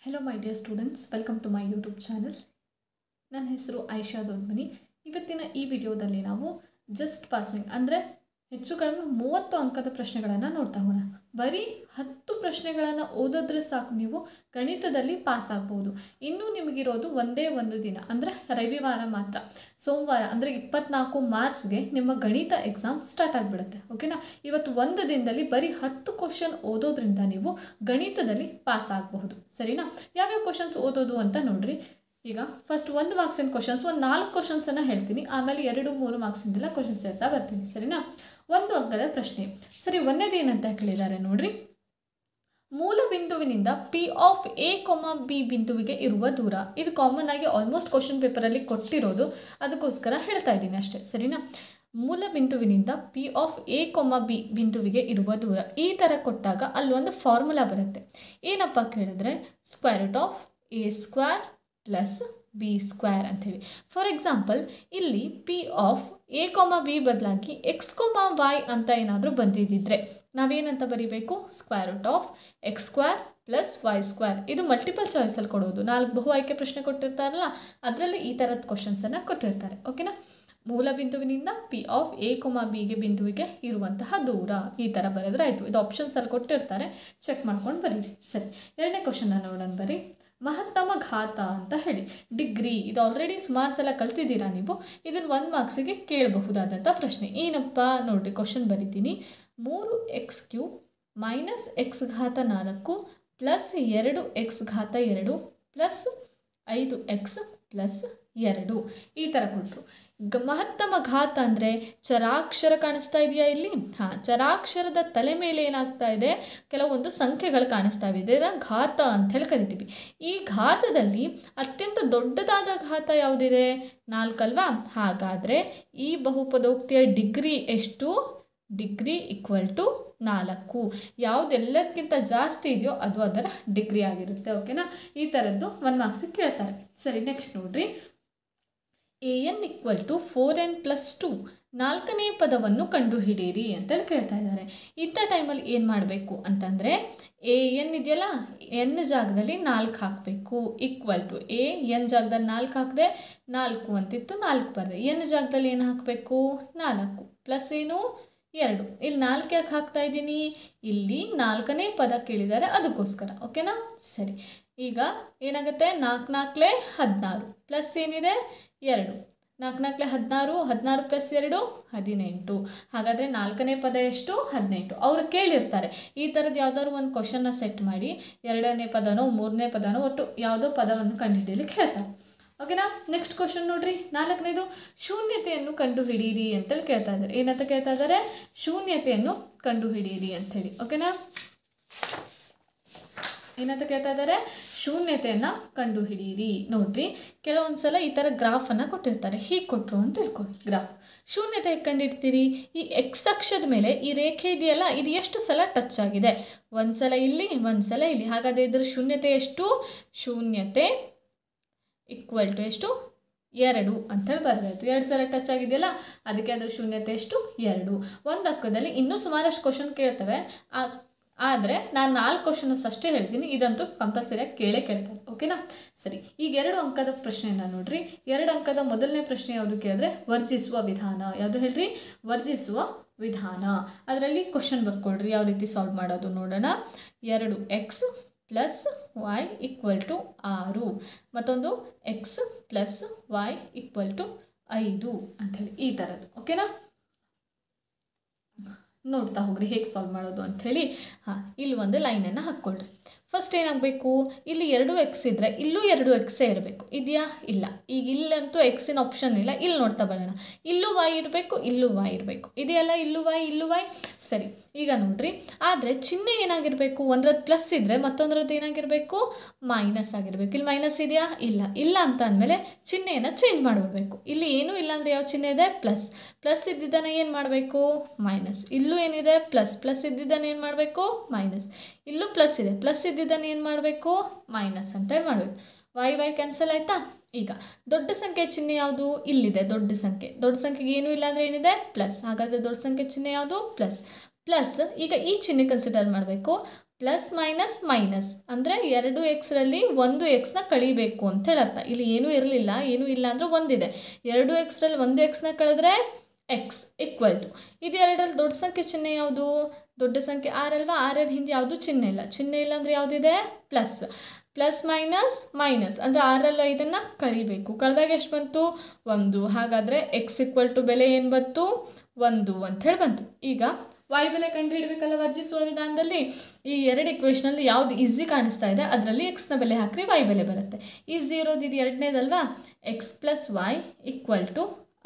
Hello my dear students, welcome to my YouTube channel. ನನ್ನ ಹೆಸರು ಆಯಿಷಾ ದೊಡ್ಮನಿ. ಇವತ್ತಿನ ಈ ವಿಡಿಯೋದಲ್ಲಿ ನಾವು ಜಸ್ಟ್ ಪಾಸಿಂಗ್ ಅಂದರೆ ಹೆಚ್ಚು ಕಡಿಮೆ 30 ಅಂಕದ ಪ್ರಶ್ನೆಗಳನ್ನು ನೋಡ್ತಾ ಹೋಗೋಣ. ಬರೀ 10 ಪ್ರಶ್ನೆಗಳನ್ನು ಓದಿದ್ರೆ ಸಾಕು ನೀವು ಗಣಿತದಲ್ಲಿ ಪಾಸ್ ಆಗ್ಬೋದು. ಇನ್ನೂ ನಿಮಗಿರೋದು ಒಂದೇ ಒಂದು ದಿನ ಅಂದರೆ ರವಿವಾರ ಮಾತ್ರ. ಸೋಮವಾರ ಅಂದರೆ 24 ಮಾರ್ಚ್ಗೆ ನಿಮ್ಮ ಗಣಿತ ಎಕ್ಸಾಮ್ ಸ್ಟಾರ್ಟ್ ಆಗಿಬಿಡುತ್ತೆ. ಓಕೆನಾ? ಇವತ್ತು ಒಂದು ದಿನದಲ್ಲಿ ಬರೀ 10 ಕ್ವಶನ್ ಓದೋದ್ರಿಂದ ನೀವು ಗಣಿತದಲ್ಲಿ ಪಾಸ್ ಆಗಬಹುದು. ಸರಿನಾ? ಯಾವ್ಯಾವ ಕ್ವಶನ್ಸ್ ಓದೋದು ಅಂತ ನೋಡ್ರಿ. ಈಗ ಫಸ್ಟ್ 1 ಮಾರ್ಕ್ಸಿನ ಕ್ವಶನ್ಸ್ ಒಂದು 4 ಕ್ವಶನ್ಸನ್ನು ಹೇಳ್ತೀನಿ, ಆಮೇಲೆ 2-3 ಮಾರ್ಕ್ಸಿಂದೆಲ್ಲ ಕ್ವಶನ್ಸ್ ಹೇಳ್ತಾ ಬರ್ತೀನಿ. ಸರಿನಾ? 1 ಅಂಕದ ಪ್ರಶ್ನೆ. ಸರಿ, ಒಂದೇದು ಏನಂತ ಕೇಳಿದ್ದಾರೆ ನೋಡ್ರಿ. ಮೂಲ ಬಿಂದುವಿನಿಂದ ಪಿ ಆಫ್ ಎ, ಬಿ ಬಿಂದುವಿಗೆ ಇರುವ ದೂರ. ಇದು ಕಾಮನ್ ಆಗಿ ಆಲ್ಮೋಸ್ಟ್ ಕ್ವಶನ್ ಪೇಪರಲ್ಲಿ ಕೊಟ್ಟಿರೋದು, ಅದಕ್ಕೋಸ್ಕರ ಹೇಳ್ತಾ ಇದ್ದೀನಿ ಅಷ್ಟೇ. ಸರಿನಾ? ಮೂಲ ಬಿಂದುವಿನಿಂದ ಪಿ ಆಫ್ ಎ, ಬಿ ಬಿಂದುವಿಗೆ ಇರುವ ದೂರ ಈ ಥರ ಕೊಟ್ಟಾಗ ಅಲ್ಲೊಂದು ಫಾರ್ಮುಲಾ ಬರುತ್ತೆ. ಏನಪ್ಪ ಕೇಳಿದ್ರೆ square root of A square plus B square ಅಂಥೇಳಿ. ಫಾರ್ ಎಕ್ಸಾಂಪಲ್ ಇಲ್ಲಿ ಪಿ ಆಫ್ ಎ, ಬಿ ಬದಲಾಗಿ ಎಕ್ಸ್, ವೈ ಅಂತ ಏನಾದರೂ ಬಂದಿದ್ದರೆ ನಾವೇನಂತ ಬರೀಬೇಕು? Square root of X square plus Y square. ಇದು ಮಲ್ಟಿಪಲ್ ಚಾಯ್ಸಲ್ಲಿ ಕೊಡೋದು. 4 ಬಹು ಆಯ್ಕೆ ಪ್ರಶ್ನೆ ಕೊಟ್ಟಿರ್ತಾರಲ್ಲ, ಅದರಲ್ಲಿ ಈ ಥರದ ಕ್ವಶನ್ಸನ್ನು ಕೊಟ್ಟಿರ್ತಾರೆ. ಓಕೆನಾ? ಮೂಲ ಬಿಂದುವಿನಿಂದ ಪಿ ಆಫ್ ಎ, ಬಿಗೆ ಬಿಂದುವಿಗೆ ಇರುವಂತಹ ದೂರ ಈ ಥರ ಬರೆದ್ರೆ ಆಯಿತು. ಇದು ಆಪ್ಷನ್ಸಲ್ಲಿ ಕೊಟ್ಟಿರ್ತಾರೆ, ಚೆಕ್ ಮಾಡ್ಕೊಂಡು ಬರೀರಿ. ಸರಿ, ಎರಡನೇ ಕ್ವಶನ್ನ ನೋಡೋಣ ಬರೀ. ಮಹತ್ತಮ ಘಾತ ಅಂತ ಹೇಳಿ ಡಿಗ್ರಿ, ಇದು ಆಲ್ರೆಡಿ ಸುಮಾರು ಸಲ ಕಲ್ತಿದ್ದೀರಾ ನೀವು. ಇದನ್ನು 1 ಮಾರ್ಕ್ಸಿಗೆ ಕೇಳಬಹುದಾದಂಥ ಪ್ರಶ್ನೆ. ಏನಪ್ಪ ನೋಡಿರಿ, ಕ್ವಶನ್ ಬರಿತೀನಿ. 3x³ ಮೈನಸ್ ಎಕ್ಸ್ ಘಾತ 4 plus 2x² plus 5x plus 2 ಈ ಥರ ಕೊಟ್ಟರು. ಮಹತ್ತಮ ಘಾತ ಅಂದರೆ ಚರಾಕ್ಷರ ಕಾಣಿಸ್ತಾ ಇದೆಯಾ ಇಲ್ಲಿ? ಹಾಂ, ಚರಾಕ್ಷರದ ತಲೆ ಮೇಲೆ ಏನಾಗ್ತಾ ಇದೆ? ಕೆಲವೊಂದು ಸಂಖ್ಯೆಗಳು ಕಾಣಿಸ್ತಾ ಇದೆ. ಇದನ್ನು ಘಾತ ಅಂತ ಹೇಳಿ ಕರಿತೀವಿ. ಈ ಘಾತದಲ್ಲಿ ಅತ್ಯಂತ ದೊಡ್ಡದಾದ ಘಾತ ಯಾವುದಿದೆ? 4 ಅಲ್ವಾ? ಹಾಗಾದರೆ ಈ ಬಹುಪದೋಕ್ತಿಯ ಡಿಗ್ರಿ ಎಷ್ಟು? Degree equal to 4. ಯಾವುದೆಲ್ಲಕ್ಕಿಂತ ಜಾಸ್ತಿ ಇದೆಯೋ ಅದು ಅದರ ಡಿಗ್ರಿ ಆಗಿರುತ್ತೆ. ಓಕೆನಾ? ಈ ಥರದ್ದು 1 ಮಾರ್ಕ್ಸಿಗೆ ಕೇಳ್ತಾರೆ. ಸರಿ, ನೆಕ್ಸ್ಟ್ ನೋಡ್ರಿ. an equal to 4n plus 2 4ನೇ ಪದವನ್ನು ಕಂಡುಹಿಡಿಯಿರಿ ಅಂತೇಳಿ ಕೇಳ್ತಾ ಇದ್ದಾರೆ. ಇಂಥ ಟೈಮಲ್ಲಿ ಏನು ಮಾಡಬೇಕು ಅಂತಂದರೆ an ಇದೆಯಲ್ಲ, n ಜಾಗದಲ್ಲಿ 4 ಹಾಕಬೇಕು. ಈಕ್ವಲ್ ಟು n ಜಾಗದಲ್ಲಿ 4 ಹಾಕಿದೆ, 4 ಅಂತಿತ್ತು, 4 ಬರದೆ. n ಜಾಗದಲ್ಲಿ ಏನು ಹಾಕಬೇಕು? 4 ಪ್ಲಸ್ ಏನು? 2. ಇಲ್ಲಿ 4 ಯಾಕೆ ಹಾಕ್ತಾ ಇದ್ದೀನಿ? ಇಲ್ಲಿ 4ನೇ ಪದ ಕೇಳಿದ್ದಾರೆ, ಅದಕ್ಕೋಸ್ಕರ. ಓಕೆನಾ? ಸರಿ, ಈಗ ಏನಾಗುತ್ತೆ? 4 4 16 ಪ್ಲಸ್ ಏನಿದೆ? 2. 4 4 16, 16 ಪ್ಲಸ್ 2 18. ಹಾಗಾದರೆ 4ನೇ ಪದ ಎಷ್ಟು? 18. ಅವರು ಕೇಳಿರ್ತಾರೆ ಈ ಥರದ್ದು ಯಾವುದಾದ್ರು ಒಂದು ಕ್ವಶನ್ನ ಸೆಟ್ ಮಾಡಿ 2ನೇ ಪದನೋ 3ನೇ ಪದನೋ ಒಟ್ಟು ಯಾವುದೋ ಪದವನ್ನು ಕಂಡುಹಿಡಿಯಲಿಕ್ಕೆ ಹೇಳ್ತಾರೆ. ಓಕೆನಾ? ನೆಕ್ಸ್ಟ್ ಕ್ವಶನ್ ನೋಡ್ರಿ. 4ನೇದು ಶೂನ್ಯತೆಯನ್ನು ಕಂಡುಹಿಡಿಯಿರಿ ಅಂತೇಳಿ ಕೇಳ್ತಾ ಇದ್ದಾರೆ. ಏನಂತ ಕೇಳ್ತಾ ಇದ್ದಾರೆ? ಶೂನ್ಯತೆಯನ್ನು ಕಂಡುಹಿಡಿಯಿರಿ ಅಂಥೇಳಿ. ಓಕೆನಾ? ಏನಂತ ಕೇಳ್ತಾ ಇದ್ದಾರೆ? ಶೂನ್ಯತೆಯನ್ನು ಕಂಡುಹಿಡಿಯಿರಿ. ನೋಡ್ರಿ, ಕೆಲವೊಂದು ಸಲ ಈ ಥರ ಗ್ರಾಫನ್ನು ಕೊಟ್ಟಿರ್ತಾರೆ. ಹೀಗೆ ಕೊಟ್ಟರು ಅಂತ ತಿಳ್ಕೊಳ್ಳಿ ಗ್ರಾಫ್. ಶೂನ್ಯತೆ ಕಂಡಿಡ್ತೀರಿ? ಈ ಎಕ್ಸ್ ಅಕ್ಷದ ಮೇಲೆ ಈ ರೇಖೆ ಇದೆಯಲ್ಲ, ಇದು ಎಷ್ಟು ಸಲ ಟಚ್ ಆಗಿದೆ? ಒಂದು ಸಲ ಇಲ್ಲಿ, ಒಂದು ಸಲ ಇಲ್ಲಿ. ಹಾಗಾದರೆ ಇದರ ಶೂನ್ಯತೆ ಎಷ್ಟು? ಶೂನ್ಯತೆ ಈಕ್ವಲ್ ಟು ಎಷ್ಟು? 2 ಅಂತೇಳಿ ಬರಬೇಕು. 2 ಸಲ ಟಚ್ ಆಗಿದೆಯಲ್ಲ, ಅದಕ್ಕೆ ಅದರ ಶೂನ್ಯತೆ ಎಷ್ಟು? 2. ಒಂದು ಅಕ್ಕದಲ್ಲಿ ಇನ್ನೂ ಸುಮಾರಷ್ಟು ಕ್ವಶನ್ ಕೇಳ್ತವೆ, ಆದರೆ ನಾನು 4 ಕ್ವಶನ್ಸ್ ಅಷ್ಟೇ ಹೇಳ್ತೀನಿ. ಇದಂತೂ ಕಂಪಲ್ಸರಿಯಾಗಿ ಕೇಳ್ತಾರೆ. ಓಕೆನಾ? ಸರಿ, ಈಗ 2 ಅಂಕದ ಪ್ರಶ್ನೆಯನ್ನು ನೋಡ್ರಿ. 2 ಅಂಕದ ಮೊದಲನೇ ಪ್ರಶ್ನೆ ಯಾವುದು ಕೇಳಿದ್ರೆ ವರ್ಜಿಸುವ ವಿಧಾನ. ಯಾವುದು ಹೇಳ್ರಿ? ವರ್ಜಿಸುವ ವಿಧಾನ. ಅದರಲ್ಲಿ ಕ್ವಶನ್ ಬರ್ಕೊಡ್ರಿ, ಯಾವ ರೀತಿ ಸಾಲ್ವ್ ಮಾಡೋದು ನೋಡೋಣ. 2x plus Y equal to 6, ಮತ್ತೊಂದು X plus Y equal to 5 ಅಂಥೇಳಿ ಈ ಥರದ್ದು. ಓಕೆನಾ? ನೋಡ್ತಾ ಹೋಗ್ರಿ ಹೇಗೆ ಸಾಲ್ವ್ ಮಾಡೋದು ಅಂಥೇಳಿ. ಹಾಂ, ಇಲ್ಲಿ ಒಂದು ಲೈನನ್ನು ಹಾಕ್ಕೊಳ್ರಿ. ಫಸ್ಟ್ ಏನಾಗಬೇಕು? ಇಲ್ಲಿ 2x ಇದ್ದರೆ ಇಲ್ಲೂ 2x ಇರಬೇಕು. ಇದೆಯಾ? ಇಲ್ಲ. ಈಗ ಇಲ್ಲಂತೂ ಎಕ್ಸಿನ ಆಪ್ಷನ್ ಇಲ್ಲ. ಇಲ್ಲಿ ನೋಡ್ತಾ ಬರೋಣ. ಇಲ್ಲೂ y ಇರಬೇಕು, ಇಲ್ಲೂ y ಇರಬೇಕು. ಇದೆಯಲ್ಲ, ಇಲ್ಲೂ y, ಇಲ್ಲೂ y. ಸರಿ, ಈಗ ನೋಡ್ರಿ. ಆದರೆ ಚಿಹ್ನೆ ಏನಾಗಿರಬೇಕು? ಒಂದ್ರದ್ದು ಪ್ಲಸ್ ಇದ್ದರೆ ಮತ್ತೊಂದ್ರದ್ದು ಏನಾಗಿರಬೇಕು? ಮೈನಸ್ ಆಗಿರಬೇಕು. ಇಲ್ಲಿ ಮೈನಸ್ ಇದೆಯಾ? ಇಲ್ಲ. ಇಲ್ಲ ಅಂತ ಅಂದಮೇಲೆ ಚಿಹ್ನೆಯನ್ನು ಚೇಂಜ್ ಮಾಡಿಬಿಡ್ಬೇಕು. ಇಲ್ಲಿ ಏನೂ ಇಲ್ಲ ಅಂದರೆ ಯಾವ ಚಿಹ್ನೆ ಇದೆ? ಪ್ಲಸ್. ಪ್ಲಸ್ ಇದ್ದಿದ್ದನ್ನು ಏನು ಮಾಡಬೇಕು? ಮೈನಸ್. ಇಲ್ಲೂ ಏನಿದೆ? ಪ್ಲಸ್. ಪ್ಲಸ್ ಇದ್ದಿದ್ದನ್ನು ಏನು ಮಾಡಬೇಕು? ಮೈನಸ್. ಇಲ್ಲೂ ಪ್ಲಸ್ ಇದೆ. ಪ್ಲಸ್ ಇದ್ದಿದ್ದನ್ನು ಏನು ಮಾಡಬೇಕು? ಮೈನಸ್ ಅಂತೇಳಿ ಮಾಡಬೇಕು. y ಕ್ಯಾನ್ಸಲ್ ಆಯಿತಾ? ಈಗ ದೊಡ್ಡ ಸಂಖ್ಯೆ ಚಿಹ್ನೆ ಯಾವುದು? ಇಲ್ಲಿದೆ ದೊಡ್ಡ ಸಂಖ್ಯೆ. ದೊಡ್ಡ ಸಂಖ್ಯೆಗೆ ಏನೂ ಇಲ್ಲ ಅಂದರೆ ಏನಿದೆ? ಪ್ಲಸ್. ಹಾಗಾದರೆ ದೊಡ್ಡ ಸಂಖ್ಯೆ ಚಿಹ್ನೆ ಯಾವುದು? ಪ್ಲಸ್. ಪ್ಲಸ್ ಈಗ ಈ ಚಿಹ್ನೆ ಕನ್ಸಿಡರ್ ಮಾಡಬೇಕು. ಪ್ಲಸ್ ಮೈನಸ್ ಮೈನಸ್ ಅಂದರೆ 2x ಒಂದು ಎಕ್ಸ್ನ ಕಳಿಬೇಕು ಅಂತ ಹೇಳರ್ಥ. ಇಲ್ಲಿ ಏನೂ ಇರಲಿಲ್ಲ, ಏನೂ ಇಲ್ಲ ಅಂದರೆ ಒಂದಿದೆ. 2x ಒಂದು ಎಕ್ಸ್ನ ಕಳೆದ್ರೆ ಎಕ್ಸ್ ಈಕ್ವಲ್ ಟು ಇದು ಎರಡರಲ್ಲಿ ದೊಡ್ಡ ಸಂಖ್ಯೆ ಚಿಹ್ನೆ ಯಾವುದು? ದೊಡ್ಡ ಸಂಖ್ಯೆ ಆರಲ್ವಾ? ಆರರ ಹಿಂದೆ ಯಾವುದು ಚಿಹ್ನೆ ಇಲ್ಲ. ಚಿಹ್ನೆ ಇಲ್ಲ ಅಂದರೆ ಯಾವುದಿದೆ? ಪ್ಲಸ್. ಪ್ಲಸ್ ಮೈನಸ್ ಮೈನಸ್ ಅಂದರೆ 6ರಲ್ಲಿ 5 ಕಳಿಬೇಕು. ಕಳೆದಾಗ ಎಷ್ಟು ಬಂತು? 1. ಹಾಗಾದರೆ ಎಕ್ಸ್ ಈಕ್ವಲ್ ಟು ಬೆಲೆ ಏನು ಬಂತು? 1 ಅಂತ ಹೇಳಿ ಬಂತು. ಈಗ y ಬೆಲೆ ಕಂಡುಹಿಡಬೇಕಲ್ಲ ವರ್ಜಿಸುವ ವಿಧಾನದಲ್ಲಿ. ಈ ಎರಡು ಇಕ್ವೇಷನಲ್ಲಿ ಯಾವುದು ಈಸಿ ಕಾಣಿಸ್ತಾ ಇದೆ ಅದರಲ್ಲಿ ಎಕ್ಸ್ನ ಬೆಲೆ ಹಾಕ್ರಿ y ಬೆಲೆ ಬರುತ್ತೆ. ಈಸಿ ಇರೋದು ಇದು ಎರಡನೇದಲ್ವಾ? X plus Y equal to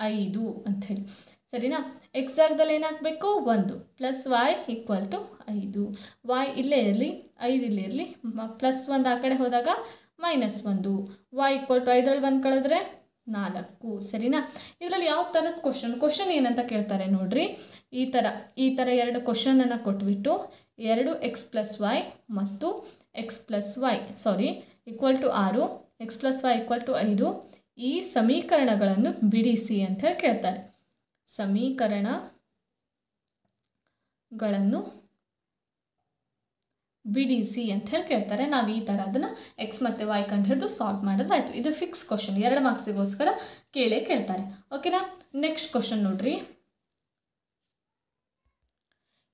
5 ಅಂಥೇಳಿ. ಸರಿನಾ? ಎಕ್ಸ್ ಜಾಗದಲ್ಲಿ ಏನು ಹಾಕಬೇಕು? 1 plus Y equal to 5. Y ಇಲ್ಲೇ ಇರಲಿ, 5 ಇಲ್ಲೇ ಇರಲಿ, ಪ್ಲಸ್ 1 ಆ ಕಡೆ ಹೋದಾಗ -1. ವೈ ಈಕ್ವಲ್ ಟು 5ರಲ್ಲಿ 1 ಕಳೆದ್ರೆ 4. ಸರಿನಾ? ಇದರಲ್ಲಿ ಯಾವ ಥರದ ಕ್ವಶನ್ ಏನಂತ ಕೇಳ್ತಾರೆ ನೋಡ್ರಿ. ಈ ಥರ ಎರಡು ಕ್ವಶನನ್ನು ಕೊಟ್ಬಿಟ್ಟು 2x+y ಮತ್ತು equal to 6, x+y equal to 5 ಈ ಸಮೀಕರಣಗಳನ್ನು ಬಿಡಿಸಿ ಅಂತ ಹೇಳಿ ಕೇಳ್ತಾರೆ. ಸಮೀಕರಣಗಳನ್ನು ಬಿಡಿಸಿ ಅಂತ ಹೇಳಿ ಕೇಳ್ತಾರೆ. ನಾವು ಈ ಥರ ಅದನ್ನು ಎಕ್ಸ್ ಮತ್ತು ವೈ ಕಂಡು ಹಿಡಿದು ಸಾಲ್ವ್ ಮಾಡಿದ್ರೆ ಆಯಿತು. ಇದು ಫಿಕ್ಸ್ ಕ್ವಶನ್, 2 ಮಾರ್ಕ್ಸಿಗೋಸ್ಕರ ಕೇಳ್ತಾರೆ. ಓಕೆನಾ? ನೆಕ್ಸ್ಟ್ ಕ್ವಶನ್ ನೋಡ್ರಿ.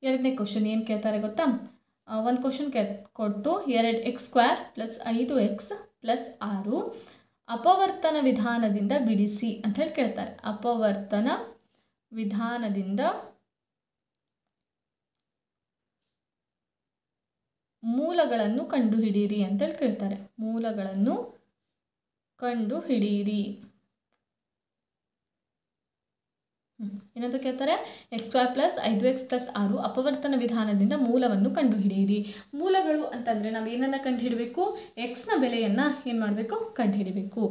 ಎರಡನೇ ಕ್ವಶನ್ ಏನು ಕೇಳ್ತಾರೆ ಗೊತ್ತಾ? ಒಂದು ಕ್ವಶನ್ ಕೊಟ್ಟು 2x² + 5x + 6 ಅಪವರ್ತನ ವಿಧಾನದಿಂದ ಬಿಡಿಸಿ ಅಂತ ಹೇಳಿ ಕೇಳ್ತಾರೆ. ಅಪವರ್ತನ ವಿಧಾನದಿಂದ ಮೂಲಗಳನ್ನು ಕಂಡುಹಿಡಿಯಿರಿ ಅಂತೇಳಿ ಕೇಳ್ತಾರೆ. ಮೂಲಗಳನ್ನು ಕಂಡುಹಿಡಿಯಿರಿ ಏನಂತ ಕೇಳ್ತಾರೆ? x² + 5x + 6 ಅಪವರ್ತನ ವಿಧಾನದಿಂದ ಮೂಲವನ್ನು ಕಂಡುಹಿಡಿಯಿರಿ. ಮೂಲಗಳು ಅಂತಂದರೆ ನಾವು ಏನನ್ನು ಕಂಡುಹಿಡಬೇಕು? ಎಕ್ಸ್ನ ಬೆಲೆಯನ್ನು ಏನು ಮಾಡಬೇಕು? ಕಂಡುಹಿಡಬೇಕು.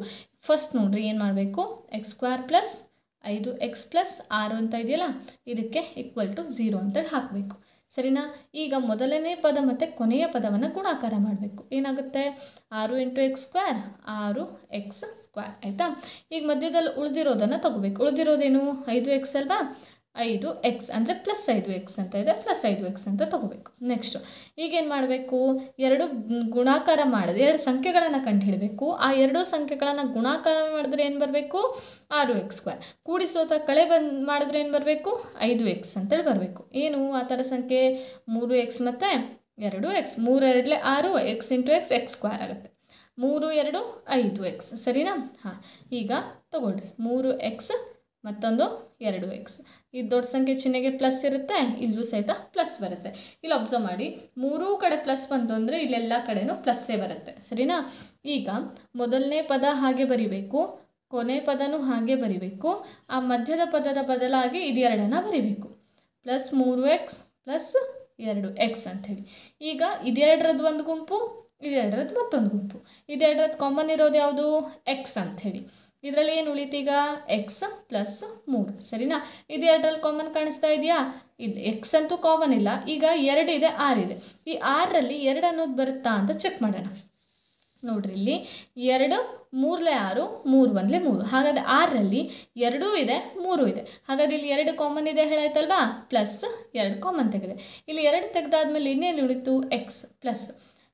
ಫಸ್ಟ್ ನೋಡ್ರಿ ಏನು ಮಾಡಬೇಕು? x² + 5x + 6 ಅಂತ ಇದೆಯಲ್ಲ, ಇದಕ್ಕೆ ಈಕ್ವಲ್ ಟು 0 ಅಂತೇಳಿ ಹಾಕಬೇಕು. ಸರಿನಾ? ಈಗ ಮೊದಲನೇ ಪದ ಮತ್ತು ಕೊನೆಯ ಪದವನ್ನು ಗುಣಾಕಾರ ಮಾಡಬೇಕು. ಏನಾಗುತ್ತೆ? 6 × x², 6x². ಆಯಿತಾ? ಈಗ ಮಧ್ಯದಲ್ಲಿ ಉಳಿದಿರೋದನ್ನು ತಗೋಬೇಕು. ಉಳಿದಿರೋದೇನು? 5x ಅಲ್ವಾ? 5x ಅಂದರೆ +5x ಅಂತ ಇದೆ, +5x ಅಂತ ತಗೋಬೇಕು. ನೆಕ್ಸ್ಟು ಈಗೇನು ಮಾಡಬೇಕು? ಎರಡು ಗುಣಾಕಾರ ಮಾಡಿದ್ರೆ 2 ಸಂಖ್ಯೆಗಳನ್ನು ಕಂಡುಹಿಡಬೇಕು. ಆ 2 ಸಂಖ್ಯೆಗಳನ್ನು ಗುಣಾಕಾರ ಮಾಡಿದ್ರೆ ಏನು ಬರಬೇಕು? 6x². ಕೂಡಿಸೋತ ಕಳೆ ಮಾಡಿದ್ರೆ ಏನು ಬರಬೇಕು? 5x ಅಂತೇಳಿ ಬರಬೇಕು. ಏನು ಆ ಥರ ಸಂಖ್ಯೆ? 3x ಮತ್ತು 2x. 3 2 6, x × x x² ಆಗುತ್ತೆ. 3 2 5x. ಸರಿನಾ? ಹಾಂ, ಈಗ ತಗೊಳ್ರಿ 3x ಮತ್ತೊಂದು 2x. ಈ ದೊಡ್ಡ ಸಂಖ್ಯೆ ಚಿಹ್ನೆಗೆ ಪ್ಲಸ್ ಇರುತ್ತೆ, ಇಲ್ಲೂ ಸಹಿತ ಪ್ಲಸ್ ಬರುತ್ತೆ. ಇಲ್ಲಿ ಅಬ್ಸರ್ವ್ ಮಾಡಿ, 3 ಕಡೆ ಪ್ಲಸ್ ಬಂತು ಅಂದರೆ ಇಲ್ಲೆಲ್ಲ ಕಡೆನೂ ಪ್ಲಸ್ಸೇ ಬರುತ್ತೆ. ಸರಿನಾ? ಈಗ ಮೊದಲನೇ ಪದ ಹಾಗೆ ಬರಿಬೇಕು, ಕೊನೆ ಪದನೂ ಹಾಗೆ ಬರಿಬೇಕು. ಆ ಮಧ್ಯದ ಪದದ ಬದಲಾಗಿ ಇದು 2 ಬರಿಬೇಕು. +3x + 2x ಅಂಥೇಳಿ. ಈಗ ಇದೆರಡರದ್ದು ಒಂದು ಗುಂಪು, ಇದೆರಡರದ್ದು ಮತ್ತೊಂದು ಗುಂಪು. ಇದೆರಡರದ್ದು ಕಾಮನ್ ಇರೋದು ಯಾವುದು? ಎಕ್ಸ್ ಅಂಥೇಳಿ. ಇದರಲ್ಲಿ ಏನು ಉಳಿತೀಗ? x + 3. ಸರಿನಾ? ಇದು 2ರಲ್ಲಿ ಕಾಮನ್ ಕಾಣಿಸ್ತಾ ಇದೆಯಾ? ಇಲ್ಲಿ ಎಕ್ಸ್ ಅಂತೂ ಕಾಮನ್ ಇಲ್ಲ. ಈಗ 2 ಇದೆ, 6 ಇದೆ. ಈ 6ರಲ್ಲಿ 2 ಅನ್ನೋದು ಬರುತ್ತಾ ಅಂತ ಚೆಕ್ ಮಾಡೋಣ. ನೋಡ್ರಿ, ಇಲ್ಲಿ 2 3 6, 3 1 3. ಹಾಗಾದರೆ 6ರಲ್ಲಿ 2 ಇದೆ, 3 ಇದೆ. ಹಾಗಾದರೆ ಇಲ್ಲಿ 2 ಕಾಮನ್ ಇದೆ ಹೇಳಾಯ್ತಲ್ವಾ? +2 ಕಾಮನ್ ತೆಗೆದೆ. ಇಲ್ಲಿ 2 ತೆಗೆದಾದ್ಮೇಲೆ ಇನ್ನೇನು ಉಳಿತು? ಎಕ್ಸ್ ಪ್ಲಸ್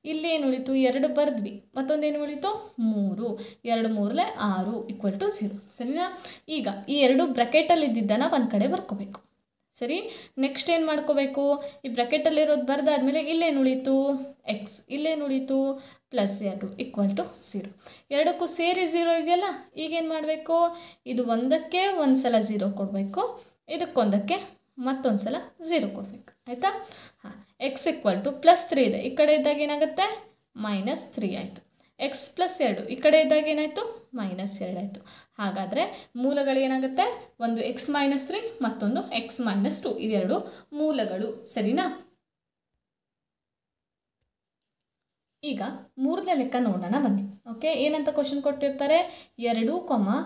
ಇಲ್ಲಿ ಏನು ಉಳಿತು? 2 ಬರೆದ್ವಿ, ಮತ್ತೊಂದೇನು ಉಳಿತು? 3. 2 3 6 ಈಕ್ವಲ್ ಟು 0. ಸರಿನಾ? ಈಗ ಈ 2 ಬ್ರ್ಯಾಕೆಟಲ್ಲಿ ಇದ್ದಿದ್ದನ್ನು ಒಂದು ಕಡೆ ಬರ್ಕೋಬೇಕು. ಸರಿ, ನೆಕ್ಸ್ಟ್ ಏನು ಮಾಡ್ಕೋಬೇಕು? ಈ ಬ್ರ್ಯಾಕೆಟಲ್ಲಿರೋದು ಬರೆದಾದ್ಮೇಲೆ ಇಲ್ಲೇನು ಉಳಿತು? ಎಕ್ಸ್. ಇಲ್ಲೇನು ಉಳಿತು? +2 ಈಕ್ವಲ್ ಟು 0. ಎರಡಕ್ಕೂ ಸೇರಿ 0 ಇದೆಯಲ್ಲ, ಈಗೇನು ಮಾಡಬೇಕು? ಇದು ಒಂದಕ್ಕೆ ಒಂದು ಸಲ 0 ಕೊಡಬೇಕು, ಇದಕ್ಕೊಂದಕ್ಕೆ ಮತ್ತೊಂದು ಸಲ 0 ಕೊಡಬೇಕು. ಆಯಿತಾ? ಹಾಂ, ಎಕ್ಸ್ ಈಕ್ವಲ್ ಟು +3 ಇದೆ, ಈ ಕಡೆ ಇದ್ದಾಗ ಏನಾಗುತ್ತೆ? -3 ಆಯಿತು. ಎಕ್ಸ್ +2 ಈ ಕಡೆ ಇದ್ದಾಗ ಏನಾಯಿತು? -2 ಆಯಿತು. ಹಾಗಾದರೆ ಮೂಲಗಳು ಏನಾಗುತ್ತೆ? ಒಂದು x-3 ಮತ್ತೊಂದು x-2. ಇದೆರಡು ಮೂಲಗಳು. ಸರಿನಾ? ಈಗ ಮೂರನೇ ಲೆಕ್ಕ ನೋಡೋಣ ಬನ್ನಿ. ಓಕೆ, ಏನಂತ ಕ್ವಶನ್ ಕೊಟ್ಟಿರ್ತಾರೆ? 2, 5,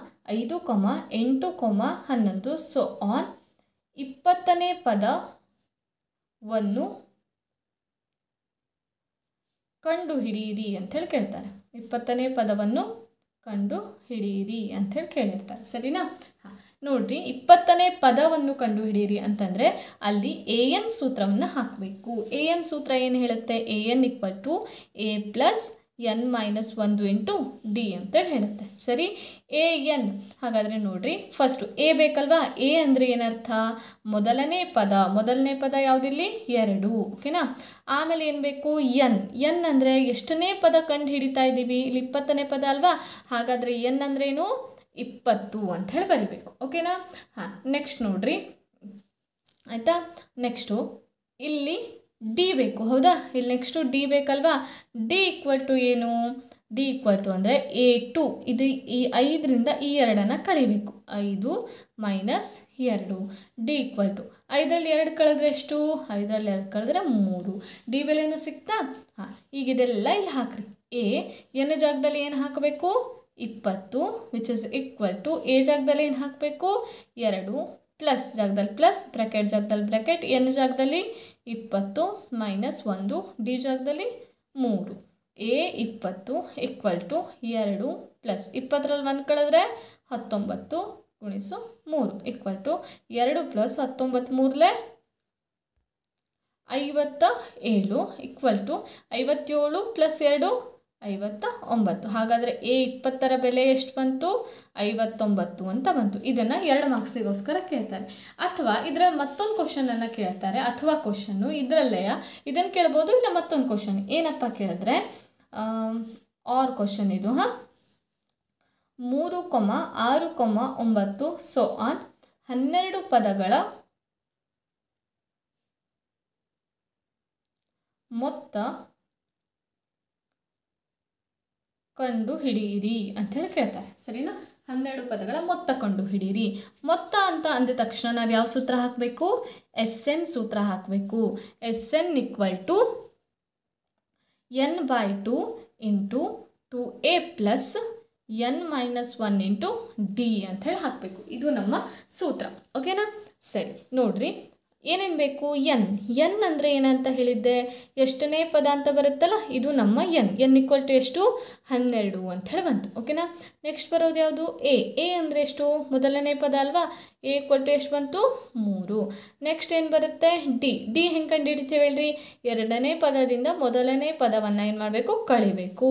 8, 11 ಸೊ ಆನ್ 20ನೇ ಪದವನ್ನು ಕಂಡುಹಿಡಿಯಿರಿ ಅಂಥೇಳಿ ಕೇಳ್ತಾರೆ. 20ನೇ ಪದವನ್ನು ಕಂಡುಹಿಡಿಯಿರಿ ಅಂಥೇಳಿ ಕೇಳಿರ್ತಾರೆ. ಸರಿನಾ? ಹಾಂ, ನೋಡ್ರಿ 20ನೇ ಪದವನ್ನು ಕಂಡುಹಿಡಿಯಿರಿ ಅಂತಂದರೆ ಅಲ್ಲಿ ಎ ಎನ್ ಸೂತ್ರವನ್ನು ಹಾಕಬೇಕು. ಎ ಎನ್ ಸೂತ್ರ ಏನು ಹೇಳುತ್ತೆ? A N equal to A plus N minus 1 into D ಅಂತೇಳಿ ಹೇಳುತ್ತೆ. ಸರಿ, ಎ ಎನ್. ಹಾಗಾದರೆ ನೋಡ್ರಿ, ಫಸ್ಟು ಎ ಬೇಕಲ್ವಾ? ಎ ಅಂದರೆ ಏನರ್ಥ? ಮೊದಲನೇ ಪದ ಯಾವುದಿಲ್ಲಿ? 2. ಓಕೆನಾ? ಆಮೇಲೆ ಏನು ಬೇಕು? ಎನ್. ಎನ್ ಅಂದರೆ ಎಷ್ಟನೇ ಪದ ಕಂಡು ಹಿಡಿತಾ ಇದ್ದೀವಿ? ಇಲ್ಲಿ 20ನೇ ಪದ ಅಲ್ವಾ? ಹಾಗಾದರೆ ಎನ್ ಅಂದ್ರೇನು? 20 ಅಂತ ಹೇಳಿ ಬರಿಬೇಕು. ಓಕೆನಾ? ಹಾಂ, ನೆಕ್ಸ್ಟ್ ನೋಡ್ರಿ, ಆಯಿತಾ? ನೆಕ್ಸ್ಟು ಇಲ್ಲಿ ಡಿ ಬೇಕು, ಹೌದಾ? ಇಲ್ಲಿ ನೆಕ್ಸ್ಟು ಡಿ ಬೇಕಲ್ವಾ? ಡಿ ಈಕ್ವಲ್ ಟು ಏನು? ಡಿ ಈಕ್ವಲ್ ಟು ಅಂದರೆ A2. ಇದು ಈ 5ರಿಂದ ಈ 2 ಕಳಿಬೇಕು. 5 ಮೈನಸ್ 2. ಡಿ ಈಕ್ವಲ್ ಟು 5ರಲ್ಲಿ 2 ಕಳೆದ್ರೆ ಎಷ್ಟು? 5ರಲ್ಲಿ 2 ಕಳೆದ್ರೆ 3. ಡಿ ಬೆಲೆನೂ ಸಿಗ್ತಾ? ಹಾಂ, ಈಗ ಇದೆಲ್ಲ ಇಲ್ಲಿ ಹಾಕ್ರಿ. ಎನ್ ಜಾಗದಲ್ಲಿ ಏನು ಹಾಕಬೇಕು? 20 which is equal to A ಜಾಗದಲ್ಲಿ ಏನು ಹಾಕಬೇಕು? 2 ಪ್ಲಸ್ ಜಾಗದಲ್ಲಿ ಪ್ಲಸ್, ಬ್ರ್ಯಾಕೆಟ್ ಜಾಗದಲ್ಲಿ ಬ್ರ್ಯಾಕೆಟ್, ಎನ್ ಜಾಗದಲ್ಲಿ 20 ಮೈನಸ್ 1, ಡಿ ಜಾಗದಲ್ಲಿ 3. ಎ 20 ಈಕ್ವಲ್ ಟು 2 ಪ್ಲಸ್ 20ರಲ್ಲಿ 1 ಕಳೆದ್ರೆ 19 ಗುಣಿಸು 3 ಈಕ್ವಲ್ ಟು 2 ಪ್ಲಸ್ 19 3ಲೆ 57 ಈಕ್ವಲ್ ಟು 57 ಪ್ಲಸ್ 2 59. ಹಾಗಾದರೆ ಎ 20ರ ಬೆಲೆ ಎಷ್ಟು ಬಂತು? 59 ಅಂತ ಬಂತು. ಇದನ್ನು 2 ಮಾರ್ಕ್ಸಿಗೋಸ್ಕರ ಕೇಳ್ತಾರೆ. ಅಥವಾ ಇದರಲ್ಲಿ ಮತ್ತೊಂದು ಕ್ವಶನನ್ನು ಕೇಳ್ತಾರೆ. ಅಥವಾ ಕ್ವಶನ್ನು ಇದರಲ್ಲೇ ಇದನ್ನು ಕೇಳ್ಬೋದು, ಇಲ್ಲ ಮತ್ತೊಂದು ಕ್ವಶನ್ ಏನಪ್ಪ ಕೇಳಿದ್ರೆ ಆರ್ ಕ್ವಶನ್ ಇದು. 3, 6, 9 ಸೊ ಆನ್ 12 ಪದಗಳ ಮೊತ್ತ ಕಂಡು ಹಿಡಿಯಿರಿ ಅಂಥೇಳಿ ಕೇಳ್ತಾರೆ. ಸರಿನಾ? 12 ಪದಗಳ ಮೊತ್ತ ಕಂಡು ಹಿಡೀರಿ. ಮೊತ್ತ ಅಂತ ಅಂದ ತಕ್ಷಣ ನಾವು ಯಾವ ಸೂತ್ರ ಹಾಕಬೇಕು? ಎಸ್ ಎನ್ ಸೂತ್ರ ಹಾಕಬೇಕು. S N equal to n/2 into 2a plus N minus 1 into D ಅಂಥೇಳಿ ಹಾಕಬೇಕು. ಇದು ನಮ್ಮ ಸೂತ್ರ. ಓಕೆನಾ? ಸರಿ, ನೋಡ್ರಿ, ಏನೇನು ಬೇಕು? ಎನ್ ಅಂದರೆ ಏನಂತ ಹೇಳಿದ್ದೆ? ಎಷ್ಟನೇ ಪದ ಅಂತ ಬರುತ್ತಲ್ಲ, ಇದು ನಮ್ಮ ಎನ್ ಈಕ್ವಲ್ ಟು ಎಷ್ಟು? 12 ಅಂತ ಹೇಳಿ ಬಂತು. ಓಕೆನಾ? ನೆಕ್ಸ್ಟ್ ಬರೋದು ಯಾವುದು? ಎ ಅಂದರೆ ಎಷ್ಟು? ಮೊದಲನೇ ಪದ ಅಲ್ವಾ? ಎ ಈಕ್ವಲ್ ಟು ಎಷ್ಟು ಬಂತು? 3. ನೆಕ್ಸ್ಟ್ ಏನು ಬರುತ್ತೆ? ಡಿ ಹೆಂಗೆ ಕಂಡು ಹಿಡಿತೀವಿ ಹೇಳ್ರಿ? 2ನೇ ಪದದಿಂದ ಮೊದಲನೇ ಪದವನ್ನು ಏನು ಮಾಡಬೇಕು? ಕಳಿಬೇಕು.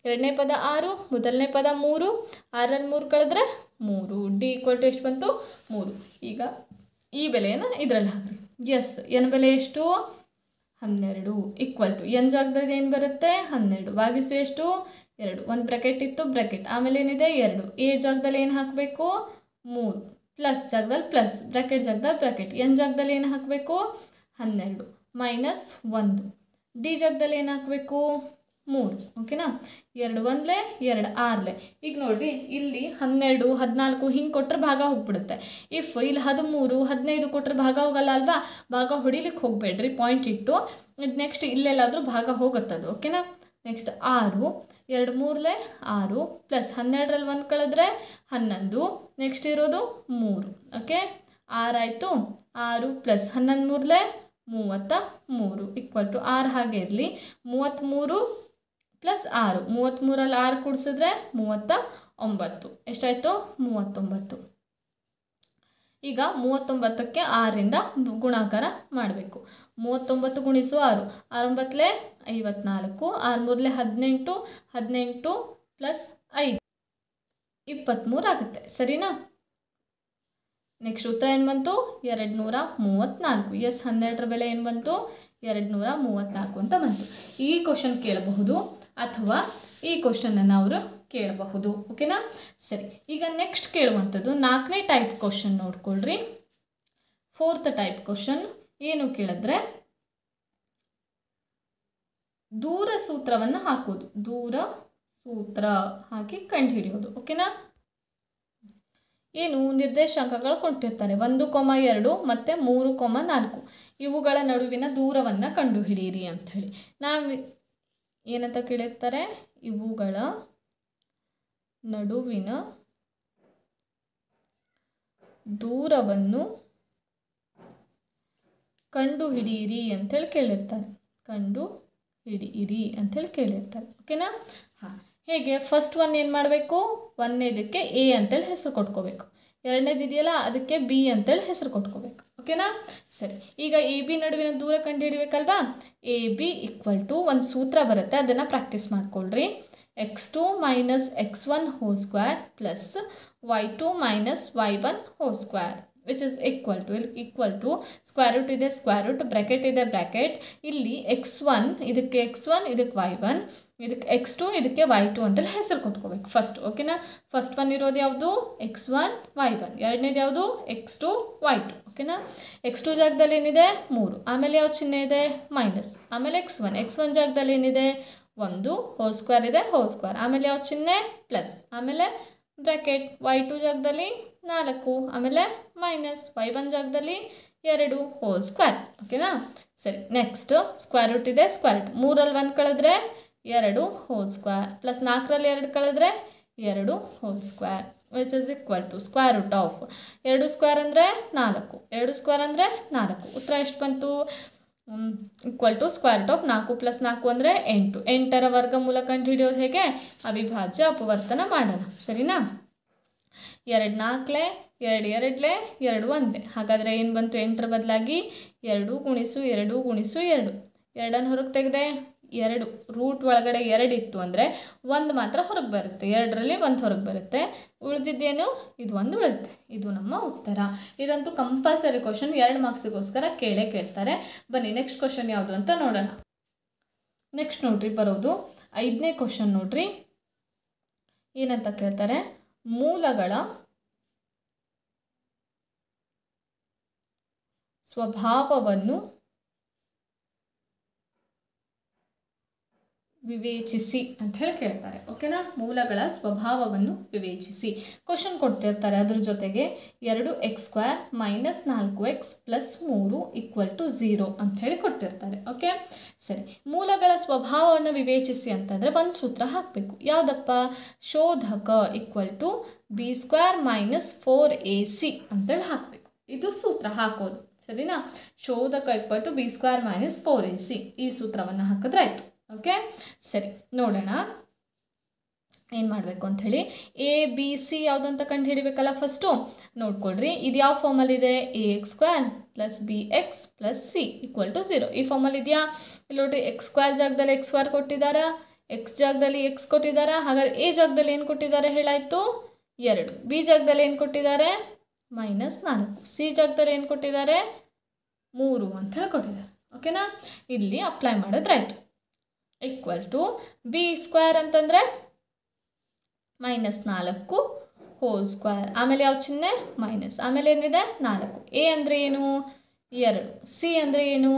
2ನೇ ಪದ 6, ಮೊದಲನೇ ಪದ 3, 6ರಲ್ಲಿ 3 ಕಳೆದ್ರೆ 3. ಡಿ ಈಕ್ವಲ್ ಟು ಎಷ್ಟು ಬಂತು? 3. ಈಗ ಈ ಬೆಲೆಯನ್ನು ಇದರಲ್ಲಿ ಹಾಕ್ರಿ. ಎಸ್, ಎನ್ ಬೆಲೆ ಎಷ್ಟು? 12 ಈಕ್ವಲ್ ಟು ಎನ್ ಜಾಗದಲ್ಲಿ ಏನು ಬರುತ್ತೆ? 12 ಭಾಗಿಸು ಎಷ್ಟು? 2. ಒಂದು ಬ್ರ್ಯಾಕೆಟ್ ಇತ್ತು, ಬ್ರ್ಯಾಕೆಟ್, ಆಮೇಲೆ ಏನಿದೆ? 2. ಎ ಜಾಗದಲ್ಲಿ ಏನು ಹಾಕಬೇಕು? 3 ಪ್ಲಸ್ ಜಾಗದಲ್ಲಿ ಪ್ಲಸ್, ಬ್ರ್ಯಾಕೆಟ್ ಜಾಗದಲ್ಲಿ ಬ್ರ್ಯಾಕೆಟ್, ಎನ್ ಜಾಗದಲ್ಲಿ ಏನು ಹಾಕಬೇಕು? 12 ಮೈನಸ್ 1. ಡಿ ಜಾಗದಲ್ಲಿ ಏನು ಹಾಕಬೇಕು? 3. ಓಕೆನಾ? 2 1ಲೆ 2 6ಲೆ. ಈಗ ನೋಡಿರಿ, ಇಲ್ಲಿ 12 14 ಹಿಂಗೆ ಕೊಟ್ಟರೆ ಭಾಗ ಹೋಗ್ಬಿಡುತ್ತೆ. ಇಫ್ ಇಲ್ಲಿ 13 15 ಕೊಟ್ಟರೆ ಭಾಗ ಹೋಗಲ್ಲ ಅಲ್ವಾ? ಭಾಗ ಹೊಡಿಲಿಕ್ಕೆ ಹೋಗಬೇಡ್ರಿ, ಪಾಯಿಂಟ್ ಇಟ್ಟು. ಇದು ನೆಕ್ಸ್ಟ್ ಇಲ್ಲೆಲ್ಲಾದರೂ ಭಾಗ ಹೋಗುತ್ತದು. ಓಕೆನಾ? ನೆಕ್ಸ್ಟ್ 6, 2 3ಲೆ 6 ಪ್ಲಸ್ 12ರಲ್ಲಿ 1 ಕಳೆದ್ರೆ 11. ನೆಕ್ಸ್ಟ್ ಇರೋದು 3. ಓಕೆ, 6 ಆಯಿತು. 6 ಪ್ಲಸ್ 11 3ಲೆ 33 ಈಕ್ವಲ್ ಟು 6 ಹಾಗೆ ಇರಲಿ. 33 ಪ್ಲಸ್ 6, 33ರಲ್ಲಿ 6 ಕೂಡಿಸಿದ್ರೆ 39. ಎಷ್ಟಾಯಿತು? 39. ಈಗ 39ಕ್ಕೆ 6ರಿಂದ ಗುಣಾಕಾರ ಮಾಡಬೇಕು. 39 ಗುಣಿಸು 6, 6 9ಲೆ 54, 6 3ಲೆ 18, 18 ಪ್ಲಸ್ 5 23 ಆಗುತ್ತೆ. ಸರಿನಾ? ನೆಕ್ಸ್ಟ್ ಉತ್ತರ ಏನು ಬಂತು? 234. ಎಸ್, 12ರ ಬೆಲೆ ಏನು ಬಂತು? 234 ಅಂತ ಬಂತು. ಈ ಕ್ವಶನ್ ಕೇಳಬಹುದು ಅಥವಾ ಈ ಕ್ವಶನನ್ನು ಅವರು ಕೇಳಬಹುದು. ಓಕೆನಾ? ಸರಿ, ಈಗ ನೆಕ್ಸ್ಟ್ ಕೇಳುವಂಥದ್ದು 4ನೇ ಟೈಪ್ ಕ್ವಶನ್ ನೋಡ್ಕೊಳ್ರಿ. 4th ಟೈಪ್ ಕ್ವಶನ್ ಏನು ಕೇಳಿದ್ರೆ ದೂರ ಸೂತ್ರವನ್ನು ಹಾಕೋದು. ದೂರ ಸೂತ್ರ ಹಾಕಿ ಕಂಡುಹಿಡಿಯೋದು. ಓಕೆನಾ? ಏನು ನಿರ್ದೇಶಾಂಕಗಳು ಕೊಟ್ಟಿರ್ತಾರೆ 1, 2 ಮತ್ತು 3, 4. ಇವುಗಳ ನಡುವಿನ ದೂರವನ್ನು ಕಂಡುಹಿಡಿಯಿರಿ ಅಂಥೇಳಿ. ನಾವು ಏನಂತ ಕೇಳಿರ್ತಾರೆ? ಇವುಗಳ ನಡುವಿನ ದೂರವನ್ನು ಕಂಡುಹಿಡಿಯಿರಿ ಅಂಥೇಳಿ ಕೇಳಿರ್ತಾರೆ. ಕಂಡುಹಿಡಿಯಿರಿ ಅಂಥೇಳಿ ಕೇಳಿರ್ತಾರೆ. ಓಕೆನಾ? ಹಾಂ, ಹೇಗೆ? ಫಸ್ಟ್ ಒನ್ ಏನು ಮಾಡಬೇಕು? 1ನೇದಕ್ಕೆ ಎ ಅಂತೇಳಿ ಹೆಸರು ಕೊಟ್ಕೋಬೇಕು. ಎರಡನೇದು ಇದೆಯಲ್ಲ ಅದಕ್ಕೆ ಬಿ ಅಂತೇಳಿ ಹೆಸರು ಕೊಟ್ಕೋಬೇಕು. ಓಕೆನಾ? ಸರಿ, ಈಗ ಎ ಬಿ ನಡುವಿನ ದೂರ ಕಂಡುಹಿಡಿಬೇಕಲ್ವಾ? ಎ ಬಿ ಈಕ್ವಲ್ ಟು ಒಂದು ಸೂತ್ರ ಬರುತ್ತೆ, ಅದನ್ನು ಪ್ರಾಕ್ಟೀಸ್ ಮಾಡ್ಕೊಳ್ರಿ. x2 minus x1 whole square plus y2 minus y1 whole square which is equal to square root ಇದೆ, ಸ್ಕ್ವೇರ್ ರೂಟ್, ಬ್ರ್ಯಾಕೆಟ್ ಇದೆ, ಬ್ರ್ಯಾಕೆಟ್. ಇಲ್ಲಿ x1 ಇದಕ್ಕೆ x1, ಇದಕ್ಕೆ y1, ಇದಕ್ಕೆ x2, ಇದಕ್ಕೆ y2 ಅಂತೇಳಿ ಹೆಸರು ಕೊಟ್ಕೋಬೇಕು ಫಸ್ಟ್. ಓಕೆನಾ? ಫಸ್ಟ್ ಒನ್ ಇರೋದು ಯಾವುದು? x1 y1. ಎರಡನೇದು ಯಾವುದು? x2 y2. ಓಕೆನಾ? x2 ಜಾಗದಲ್ಲಿ ಏನಿದೆ? 3. ಆಮೇಲೆ ಯಾವ ಚಿಹ್ನೆ ಇದೆ? ಮೈನಸ್. ಆಮೇಲೆ x1 ಜಾಗದಲ್ಲಿ ಏನಿದೆ? 1 ಹೋಲ್ ಸ್ಕ್ವೇರ್ ಇದೆ, ಹೋಲ್ ಸ್ಕ್ವೇರ್. ಆಮೇಲೆ ಯಾವ ಚಿಹ್ನೆ? ಪ್ಲಸ್. ಆಮೇಲೆ ಬ್ರ್ಯಾಕೆಟ್. y2 ಜಾಗದಲ್ಲಿ 4, ಆಮೇಲೆ ಮೈನಸ್. y1 ಜಾಗದಲ್ಲಿ 2 ಹೋಲ್ ಸ್ಕ್ವೇರ್. ಓಕೆನಾ? ಸರಿ, ನೆಕ್ಸ್ಟ್ ಸ್ಕ್ವೇರ್ ರೂಟ್ ಇದೆ, ಸ್ಕ್ವೇರ್ ರೂಟ್. 3ರಲ್ಲಿ 1 ಕಳೆದ್ರೆ 2 ಹೋಲ್ ಸ್ಕ್ವೇರ್ ಪ್ಲಸ್ 4ರಲ್ಲಿ 2 ಕಳೆದ್ರೆ 2 whole square which is equal to square root of 2 square ಅಂದರೆ 4, 2 ಸ್ಕ್ವೇರ್ ಅಂದರೆ 4. ಉತ್ತರ ಎಷ್ಟು ಬಂತು? Equal to square root of 4 plus 4 ಅಂದರೆ 8. 8ರ ವರ್ಗಮೂಲ ಕಂಡುಹಿಡಿಯೋದು ಹೇಗೆ? ಅವಿಭಾಜ್ಯ ಅಪವರ್ತನ ಮಾಡೋಣ. ಸರಿನಾ? 2 4 2 2 2 1. ಹಾಗಾದರೆ ಏನು ಬಂತು? 8ರ ಬದಲಾಗಿ 2 ಗುಣಿಸು 2 ಗುಣಿಸು 2. 2ನ್ನು ಹೊರಗೆ ತೆಗೆದೆ 2. ರೂಟ್ ಒಳಗಡೆ 2 ಇತ್ತು ಅಂದರೆ 1 ಮಾತ್ರ ಹೊರಗೆ ಬರುತ್ತೆ, 2ರಲ್ಲಿ 1 ಹೊರಗೆ ಬರುತ್ತೆ. ಉಳಿದಿದ್ದೇನು? ಇದು 1 ಉಳಿಯುತ್ತೆ. ಇದು ನಮ್ಮ ಉತ್ತರ. ಇದಂತೂ ಕಂಪಲ್ಸರಿ ಕ್ವಶನ್, 2 ಮಾರ್ಕ್ಸಿಗೋಸ್ಕರ ಕೇಳ್ತಾರೆ. ಬನ್ನಿ ನೆಕ್ಸ್ಟ್ ಕ್ವಶನ್ ಯಾವುದು ಅಂತ ನೋಡೋಣ. ನೆಕ್ಸ್ಟ್ ನೋಡ್ರಿ ಬರೋದು 5ನೇ ಕ್ವಶನ್. ನೋಡ್ರಿ ಏನಂತ ಕೇಳ್ತಾರೆ? ಮೂಲಗಳ ಸ್ವಭಾವವನ್ನು ವಿವೇಚಿಸಿ ಅಂತ ಹೇಳಿ ಕೇಳ್ತಾರೆ. ಓಕೆನಾ? ಮೂಲಗಳ ಸ್ವಭಾವವನ್ನು ವಿವೇಚಿಸಿ ಕ್ವಶನ್ ಕೊಡ್ತಿರ್ತಾರೆ. ಅದ್ರ ಜೊತೆಗೆ 2x² minus 4x plus 3 equal to 0 ಅಂತ ಹೇಳಿ ಕೊಟ್ಟಿರ್ತಾರೆ. ಓಕೆ, ಸರಿ. ಮೂಲಗಳ ಸ್ವಭಾವವನ್ನು ವಿವೇಚಿಸಿ ಅಂತಂದರೆ ಒಂದು ಸೂತ್ರ ಹಾಕಬೇಕು. ಯಾವುದಪ್ಪ? ಶೋಧಕ equal to b² minus 4ac ಅಂತೇಳಿ ಹಾಕಬೇಕು. ಇದು ಸೂತ್ರ ಹಾಕೋದು. ಸರಿನಾ? ಶೋಧಕ equal to b² minus 4ac ಈ ಸೂತ್ರವನ್ನು ಹಾಕಿದ್ರೆ ಆಯಿತು. ಓಕೆ, ಸರಿ. ನೋಡೋಣ ಏನು ಮಾಡಬೇಕು ಅಂಥೇಳಿ. ಎ ಬಿ ಸಿ ಯಾವುದು ಅಂತ ಕಂಡು ಹಿಡಿಬೇಕಲ್ಲ ಫಸ್ಟು. ನೋಡ್ಕೊಳ್ರಿ, ಇದು ಯಾವ ಫಾರ್ಮಲ್ಲಿದೆ? ax² plus bx plus c equal to 0 ಈ ಫಾರ್ಮಲ್ಲಿ ಇದೆಯಾ? ಇಲ್ಲಿ ನೋಡಿರಿ, x² ಜಾಗದಲ್ಲಿ x² ಕೊಟ್ಟಿದ್ದಾರಾ, x ಜಾಗದಲ್ಲಿ x ಕೊಟ್ಟಿದ್ದಾರಾ. ಹಾಗಾದ್ರೆ ಎ ಜಾಗದಲ್ಲಿ ಏನು ಕೊಟ್ಟಿದ್ದಾರೆ ಹೇಳಾಯಿತು? 2. ಬಿ ಜಾಗದಲ್ಲಿ ಏನು ಕೊಟ್ಟಿದ್ದಾರೆ? ಮೈನಸ್ 4. ಸಿ ಜಾಗದಲ್ಲಿ ಏನು ಕೊಟ್ಟಿದ್ದಾರೆ? 3 ಅಂತ ಹೇಳಿ ಕೊಟ್ಟಿದ್ದಾರೆ. ಓಕೆನಾ? ಇಲ್ಲಿ ಅಪ್ಲೈ ಮಾಡಿದ್ರಾಯ್ತು. ಈಕ್ವಲ್ ಟು b² ಅಂತಂದರೆ ಮೈನಸ್ 4 ಹೋಲ್ ಸ್ಕ್ವೇರ್. ಆಮೇಲೆ ಯಾವ ಚಿಹ್ನೆ? ಮೈನಸ್. ಆಮೇಲೆ ಏನಿದೆ? 4. ಎ ಅಂದರೆ ಏನು? 2. ಸಿ ಅಂದರೆ ಏನು?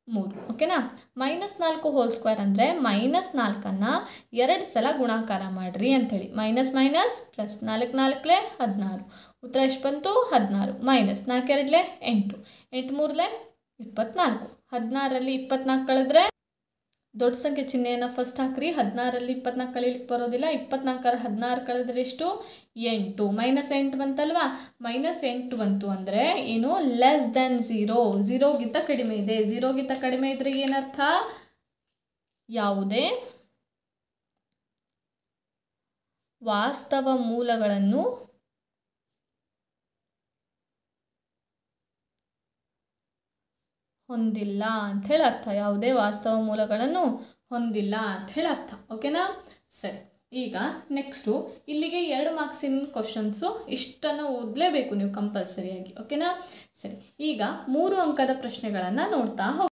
3. ಓಕೆನಾ? ಮೈನಸ್ 4 ಹೋಲ್ ಸ್ಕ್ವೇರ್ ಅಂದರೆ ಮೈನಸ್ 4ಅನ್ನು 2 ಸಲ ಗುಣಾಕಾರ ಮಾಡಿರಿ ಅಂಥೇಳಿ. Minus minus plus 4 4 16. ಉತ್ತರ ಎಷ್ಟು ಬಂತು? 16. ಮೈನಸ್ 4 2 8, 8 3 24. 16ರಲ್ಲಿ 24 ಕಳೆದ್ರೆ ದೊಡ್ಡ ಸಂಖ್ಯೆ ಚಿಹ್ನೆಯನ್ನು ಫಸ್ಟ್ ಹಾಕ್ರಿ. 16ರಲ್ಲಿ 24 ಕಳೀಲಿಕ್ಕೆ ಬರೋದಿಲ್ಲ. 24ರ 16 ಕಳೆದ್ರೆ ಎಷ್ಟು? 8. ಮೈನಸ್ 8 ಬಂತಲ್ವಾ? ಮೈನಸ್ 8 ಬಂತು ಅಂದರೆ ಏನು? Less than 0. 0ಗಿಂತ ಕಡಿಮೆ ಇದೆ. 0ಗಿಂತ ಕಡಿಮೆ ಇದ್ರೆ ಏನರ್ಥ? ಯಾವುದೇ ವಾಸ್ತವ ಮೂಲಗಳನ್ನು ಹೊಂದಿಲ್ಲ ಅಂಥೇಳಿ ಅರ್ಥ. ಯಾವುದೇ ವಾಸ್ತವ ಮೂಲಗಳನ್ನು ಹೊಂದಿಲ್ಲ ಅಂಥೇಳಿ ಅರ್ಥ. ಓಕೆನಾ? ಸರಿ. ಈಗ ನೆಕ್ಸ್ಟು ಇಲ್ಲಿಗೆ 2 ಮಾರ್ಕ್ಸಿನ ಕ್ವಶನ್ಸು ಇಷ್ಟನ್ನು ಓದಲೇಬೇಕು ನೀವು ಕಂಪಲ್ಸರಿಯಾಗಿ. ಓಕೆನಾ? ಸರಿ. ಈಗ 3 ಅಂಕದ ಪ್ರಶ್ನೆಗಳನ್ನು ನೋಡ್ತಾ ಹೋಗಿ.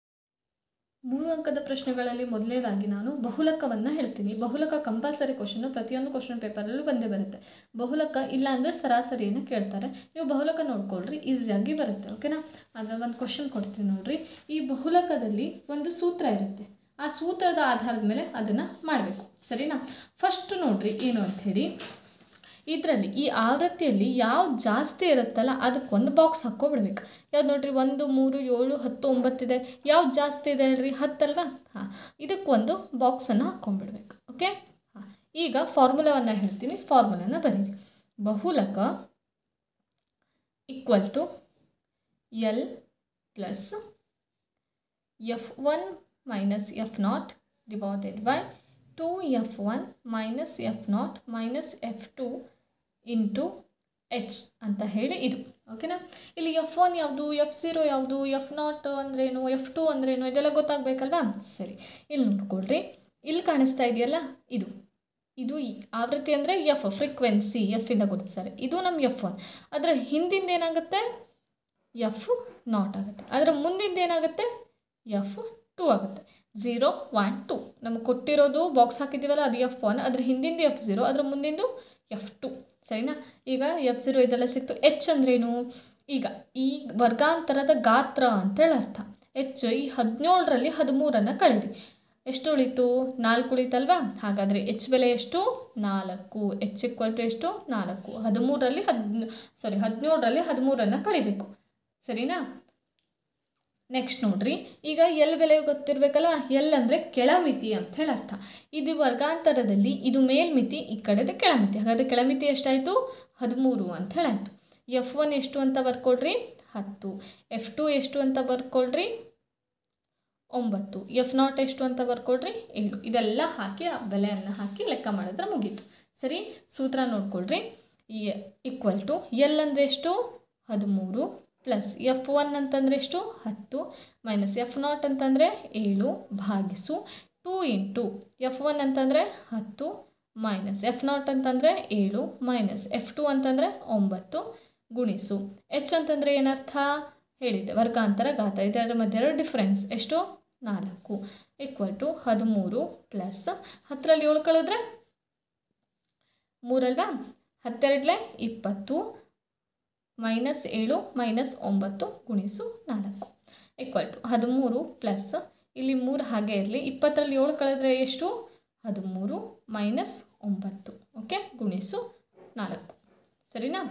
3 ಅಂಕದ ಪ್ರಶ್ನೆಗಳಲ್ಲಿ ಮೊದಲನೇದಾಗಿ ನಾನು ಬಹುಲಕವನ್ನು ಹೇಳ್ತೀನಿ. ಬಹುಲಕ ಕಂಪಲ್ಸರಿ ಕ್ವಶನ್ನು, ಪ್ರತಿಯೊಂದು ಕ್ವಶನ್ ಪೇಪರಲ್ಲೂ ಬಂದೇ ಬರುತ್ತೆ. ಬಹುಲಕ ಇಲ್ಲ ಅಂದರೆ ಸರಾಸರಿಯನ್ನು ಕೇಳ್ತಾರೆ. ನೀವು ಬಹುಲಕ ನೋಡ್ಕೊಳ್ರಿ, ಈಸಿಯಾಗಿ ಬರುತ್ತೆ. ಓಕೆನಾ? ಆದರೆ ಒಂದು ಕ್ವಶನ್ ಕೊಡ್ತೀನಿ ನೋಡ್ರಿ. ಈ ಬಹುಲಕದಲ್ಲಿ ಒಂದು ಸೂತ್ರ ಇರುತ್ತೆ. ಆ ಸೂತ್ರದ ಆಧಾರದ ಮೇಲೆ ಅದನ್ನು ಮಾಡಬೇಕು. ಸರಿನಾ? ಫಸ್ಟ್ ನೋಡ್ರಿ ಏನು ಅಂಥೇಳಿ, ಇದರಲ್ಲಿ ಈ ಆವೃತ್ತಿಯಲ್ಲಿ ಯಾವ್ದು ಜಾಸ್ತಿ ಇರುತ್ತಲ್ಲ ಅದಕ್ಕೊಂದು ಬಾಕ್ಸ್ ಹಾಕ್ಕೊಬಿಡ್ಬೇಕು. ಯಾವ್ದು ನೋಡ್ರಿ? 1 3 7 10 9 ಇದೆ. ಯಾವ್ದು ಜಾಸ್ತಿ ಇದೆ ಹೇಳ್ರಿ? 10 ಅಲ್ವಾ? ಹಾಂ, ಇದಕ್ಕೊಂದು ಬಾಕ್ಸನ್ನು ಹಾಕ್ಕೊಂಡ್ಬಿಡ್ಬೇಕು. ಓಕೆ, ಹಾಂ. ಈಗ ಫಾರ್ಮುಲಾವನ್ನು ಹೇಳ್ತೀನಿ, ಫಾರ್ಮುಲಾನ ಬರೀರಿ. ಬಹುಲಕ equal to L plus F1 minus F0 divided by 2F1 minus F0 minus F2 into H ಅಂತ ಹೇಳಿ ಇದು. ಓಕೆನಾ. ಇಲ್ಲಿ F1 ಯಾವುದು, F0 ಯಾವುದು, F0 ಅಂದ್ರೇನು, F2 ಅಂದ್ರೇನು, ಇದೆಲ್ಲ ಗೊತ್ತಾಗಬೇಕಲ್ವಾ. ಸರಿ, ಇಲ್ಲಿ ನೋಡ್ಕೊಳ್ರಿ, ಇಲ್ಲಿ ಕಾಣಿಸ್ತಾ ಇದೆಯಲ್ಲ ಇದು ಇದು ಆವೃತ್ತಿ ಅಂದರೆ ಎಫ್, ಫ್ರೀಕ್ವೆನ್ಸಿ ಎಫಿಂದ ಗುರುತಿಸ್ತಾರೆ. ಇದು ನಮ್ಮ F1. ಅದರ ಹಿಂದಿಂದ ಏನಾಗುತ್ತೆ, F0 ಆಗುತ್ತೆ. ಅದರ ಮುಂದಿಂದ ಏನಾಗುತ್ತೆ, F2 ಆಗುತ್ತೆ. 0 1 2 ನಮಗೆ ಕೊಟ್ಟಿರೋದು ಬಾಕ್ಸ್ ಹಾಕಿದ್ದೀವಲ್ಲ ಅದು F1, ಅದ್ರ ಹಿಂದಿಂದ F0, ಅದರ ಮುಂದಿಂದು F2. ಸರಿನಾ. ಈಗ F0 ಇದೆಲ್ಲ ಸಿಕ್ತು. ಎಚ್ ಅಂದ್ರೇನು, ಈಗ ಈ ವರ್ಗಾಂತರದ ಗಾತ್ರ ಅಂತೇಳಿ ಅರ್ಥ. ಎಚ್ ಈ 17ರಲ್ಲಿ 13 ಕಳೀರಿ, ಎಷ್ಟು ಉಳಿತು, 4 ಉಳಿತಲ್ವಾ. ಹಾಗಾದರೆ ಎಚ್ ಬೆಲೆ ಎಷ್ಟು, 4. ಎಚ್ ಈಕ್ವಲ್ ಟು ಎಷ್ಟು, 4. 17ರಲ್ಲಿ 13 ಕಳಿಬೇಕು. ಸರಿನಾ. ನೆಕ್ಸ್ಟ್ ನೋಡ್ರಿ, ಈಗ ಎಲ್ ಬೆಲೆ ಗೊತ್ತಿರಬೇಕಲ್ಲ. ಎಲ್ ಅಂದರೆ ಕೆಳಮಿತಿ ಅಂತ ಹೇಳಿ ಅರ್ಥ. ಇದು ವರ್ಗಾಂತರದಲ್ಲಿ ಇದು ಮೇಲ್ಮಿತಿ, ಈ ಕಡೆದ ಕೆಳಮಿತಿ. ಹಾಗಾದರೆ ಕೆಳಮಿತಿ ಎಷ್ಟಾಯಿತು, 13 ಅಂತ ಹೇಳಾಯಿತು. F1 ಎಷ್ಟು ಅಂತ ಬರ್ಕೊಳ್ರಿ, 10. F2 ಎಷ್ಟು ಅಂತ ಬರ್ಕೊಳ್ರಿ, 9. F0 ಎಷ್ಟು ಅಂತ ಬರ್ಕೊಳ್ರಿ, 7. ಇದೆಲ್ಲ ಹಾಕಿ ಆ ಬೆಲೆಯನ್ನು ಹಾಕಿ ಲೆಕ್ಕ ಮಾಡಿದ್ರೆ ಮುಗೀತು. ಸರಿ, ಸೂತ್ರ ನೋಡ್ಕೊಳ್ರಿ. ಈಕ್ವಲ್ ಟು ಎಲ್ ಅಂದರೆ ಎಷ್ಟು, 13 ಪ್ಲಸ್ F1 ಅಂತಂದರೆ ಎಷ್ಟು, 10 ಮೈನಸ್ F0 ಅಂತಂದರೆ 7 ಭಾಗಿಸು 2 ಇಂಟು F1 ಅಂತಂದರೆ 10 ಮೈನಸ್ F0 ಅಂತಂದರೆ 7 ಮೈನಸ್ F2 ಅಂತಂದರೆ 9 ಗುಣಿಸು ಎಚ್ ಅಂತಂದರೆ ಏನರ್ಥ ಹೇಳಿದ್ದೆ, ವರ್ಗಾಂತರ ಘಾತ. ಇದರ ಮಧ್ಯೆ ಡಿಫ್ರೆನ್ಸ್ ಎಷ್ಟು, 4 ಈಕ್ವಲ್ ಟು 13 ಪ್ಲಸ್ 10ರಲ್ಲಿ 7 ಕಳೆದ್ರೆ 3 ಅಲ್ವಾ, 12 20 ಮೈನಸ್ 7 ಮೈನಸ್ 9 ಗುಣಿಸು 4 ಈಕ್ವಲ್ ಟು 13 ಪ್ಲಸ್ ಇಲ್ಲಿ 3 ಹಾಗೆ ಇರಲಿ, 20ರಲ್ಲಿ 7 ಕಳೆದ್ರೆ ಎಷ್ಟು, 13 ಮೈನಸ್ 9 ಓಕೆ ಗುಣಿಸು 4. ಸರಿನಾ.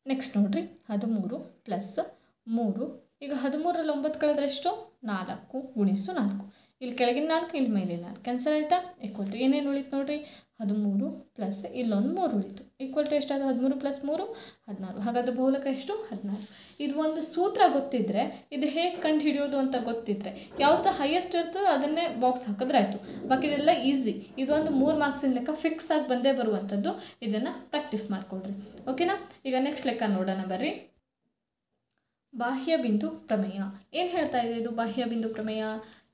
ನೆಕ್ಸ್ಟ್ ನೋಡ್ರಿ, 13 ಪ್ಲಸ್ 3, ಈಗ 13ರಲ್ಲಿ 9 ಕಳೆದ್ರೆ ಎಷ್ಟು, 4 ಗುಣಿಸು 4. ಇಲ್ಲಿ ಕೆಳಗಿನ 4, ಇಲ್ಲಿ ಮೇಲಿನ 4 ಕ್ಯಾನ್ಸಲ್ ಆಯಿತಾ. ಈಕ್ವಲ್ ಟು ಏನೇನು ಉಳಿತು ನೋಡ್ರಿ, 13 ಪ್ಲಸ್ ಇಲ್ಲೊಂದು 3 ಉಳಿತು. ಈಕ್ವಲ್ ಟು ಎಷ್ಟಾದ, 13 ಪ್ಲಸ್ 3 16. ಹಾಗಾದರೆ ಬಹುಲಕ ಎಷ್ಟು, 16. ಇದು ಒಂದು ಸೂತ್ರ ಗೊತ್ತಿದ್ದರೆ, ಇದು ಹೇಗೆ ಕಂಡು ಹಿಡಿಯೋದು ಅಂತ ಗೊತ್ತಿದ್ದರೆ, ಯಾವ್ದು ಹೈಯೆಸ್ಟ್ ಇರ್ತದೆ ಅದನ್ನೇ ಬಾಕ್ಸ್ ಹಾಕಿದ್ರೆ ಆಯಿತು. ಬಾಕಿದೆಲ್ಲ ಈಸಿ. ಇದೊಂದು 3 ಮಾರ್ಕ್ಸಿನ ಲೆಕ್ಕ ಫಿಕ್ಸ್ ಆಗಿ ಬಂದೇ ಬರುವಂಥದ್ದು. ಇದನ್ನು ಪ್ರಾಕ್ಟೀಸ್ ಮಾಡಿಕೊಡ್ರಿ. ಓಕೆನಾ. ಈಗ ನೆಕ್ಸ್ಟ್ ಲೆಕ್ಕ ನೋಡೋಣ ಬರ್ರಿ. ಬಾಹ್ಯ ಬಿಂದು ಪ್ರಮೇಯ. ಏನು ಹೇಳ್ತಾ ಇದೆ ಇದು ಬಾಹ್ಯ ಬಿಂದು ಪ್ರಮೇಯ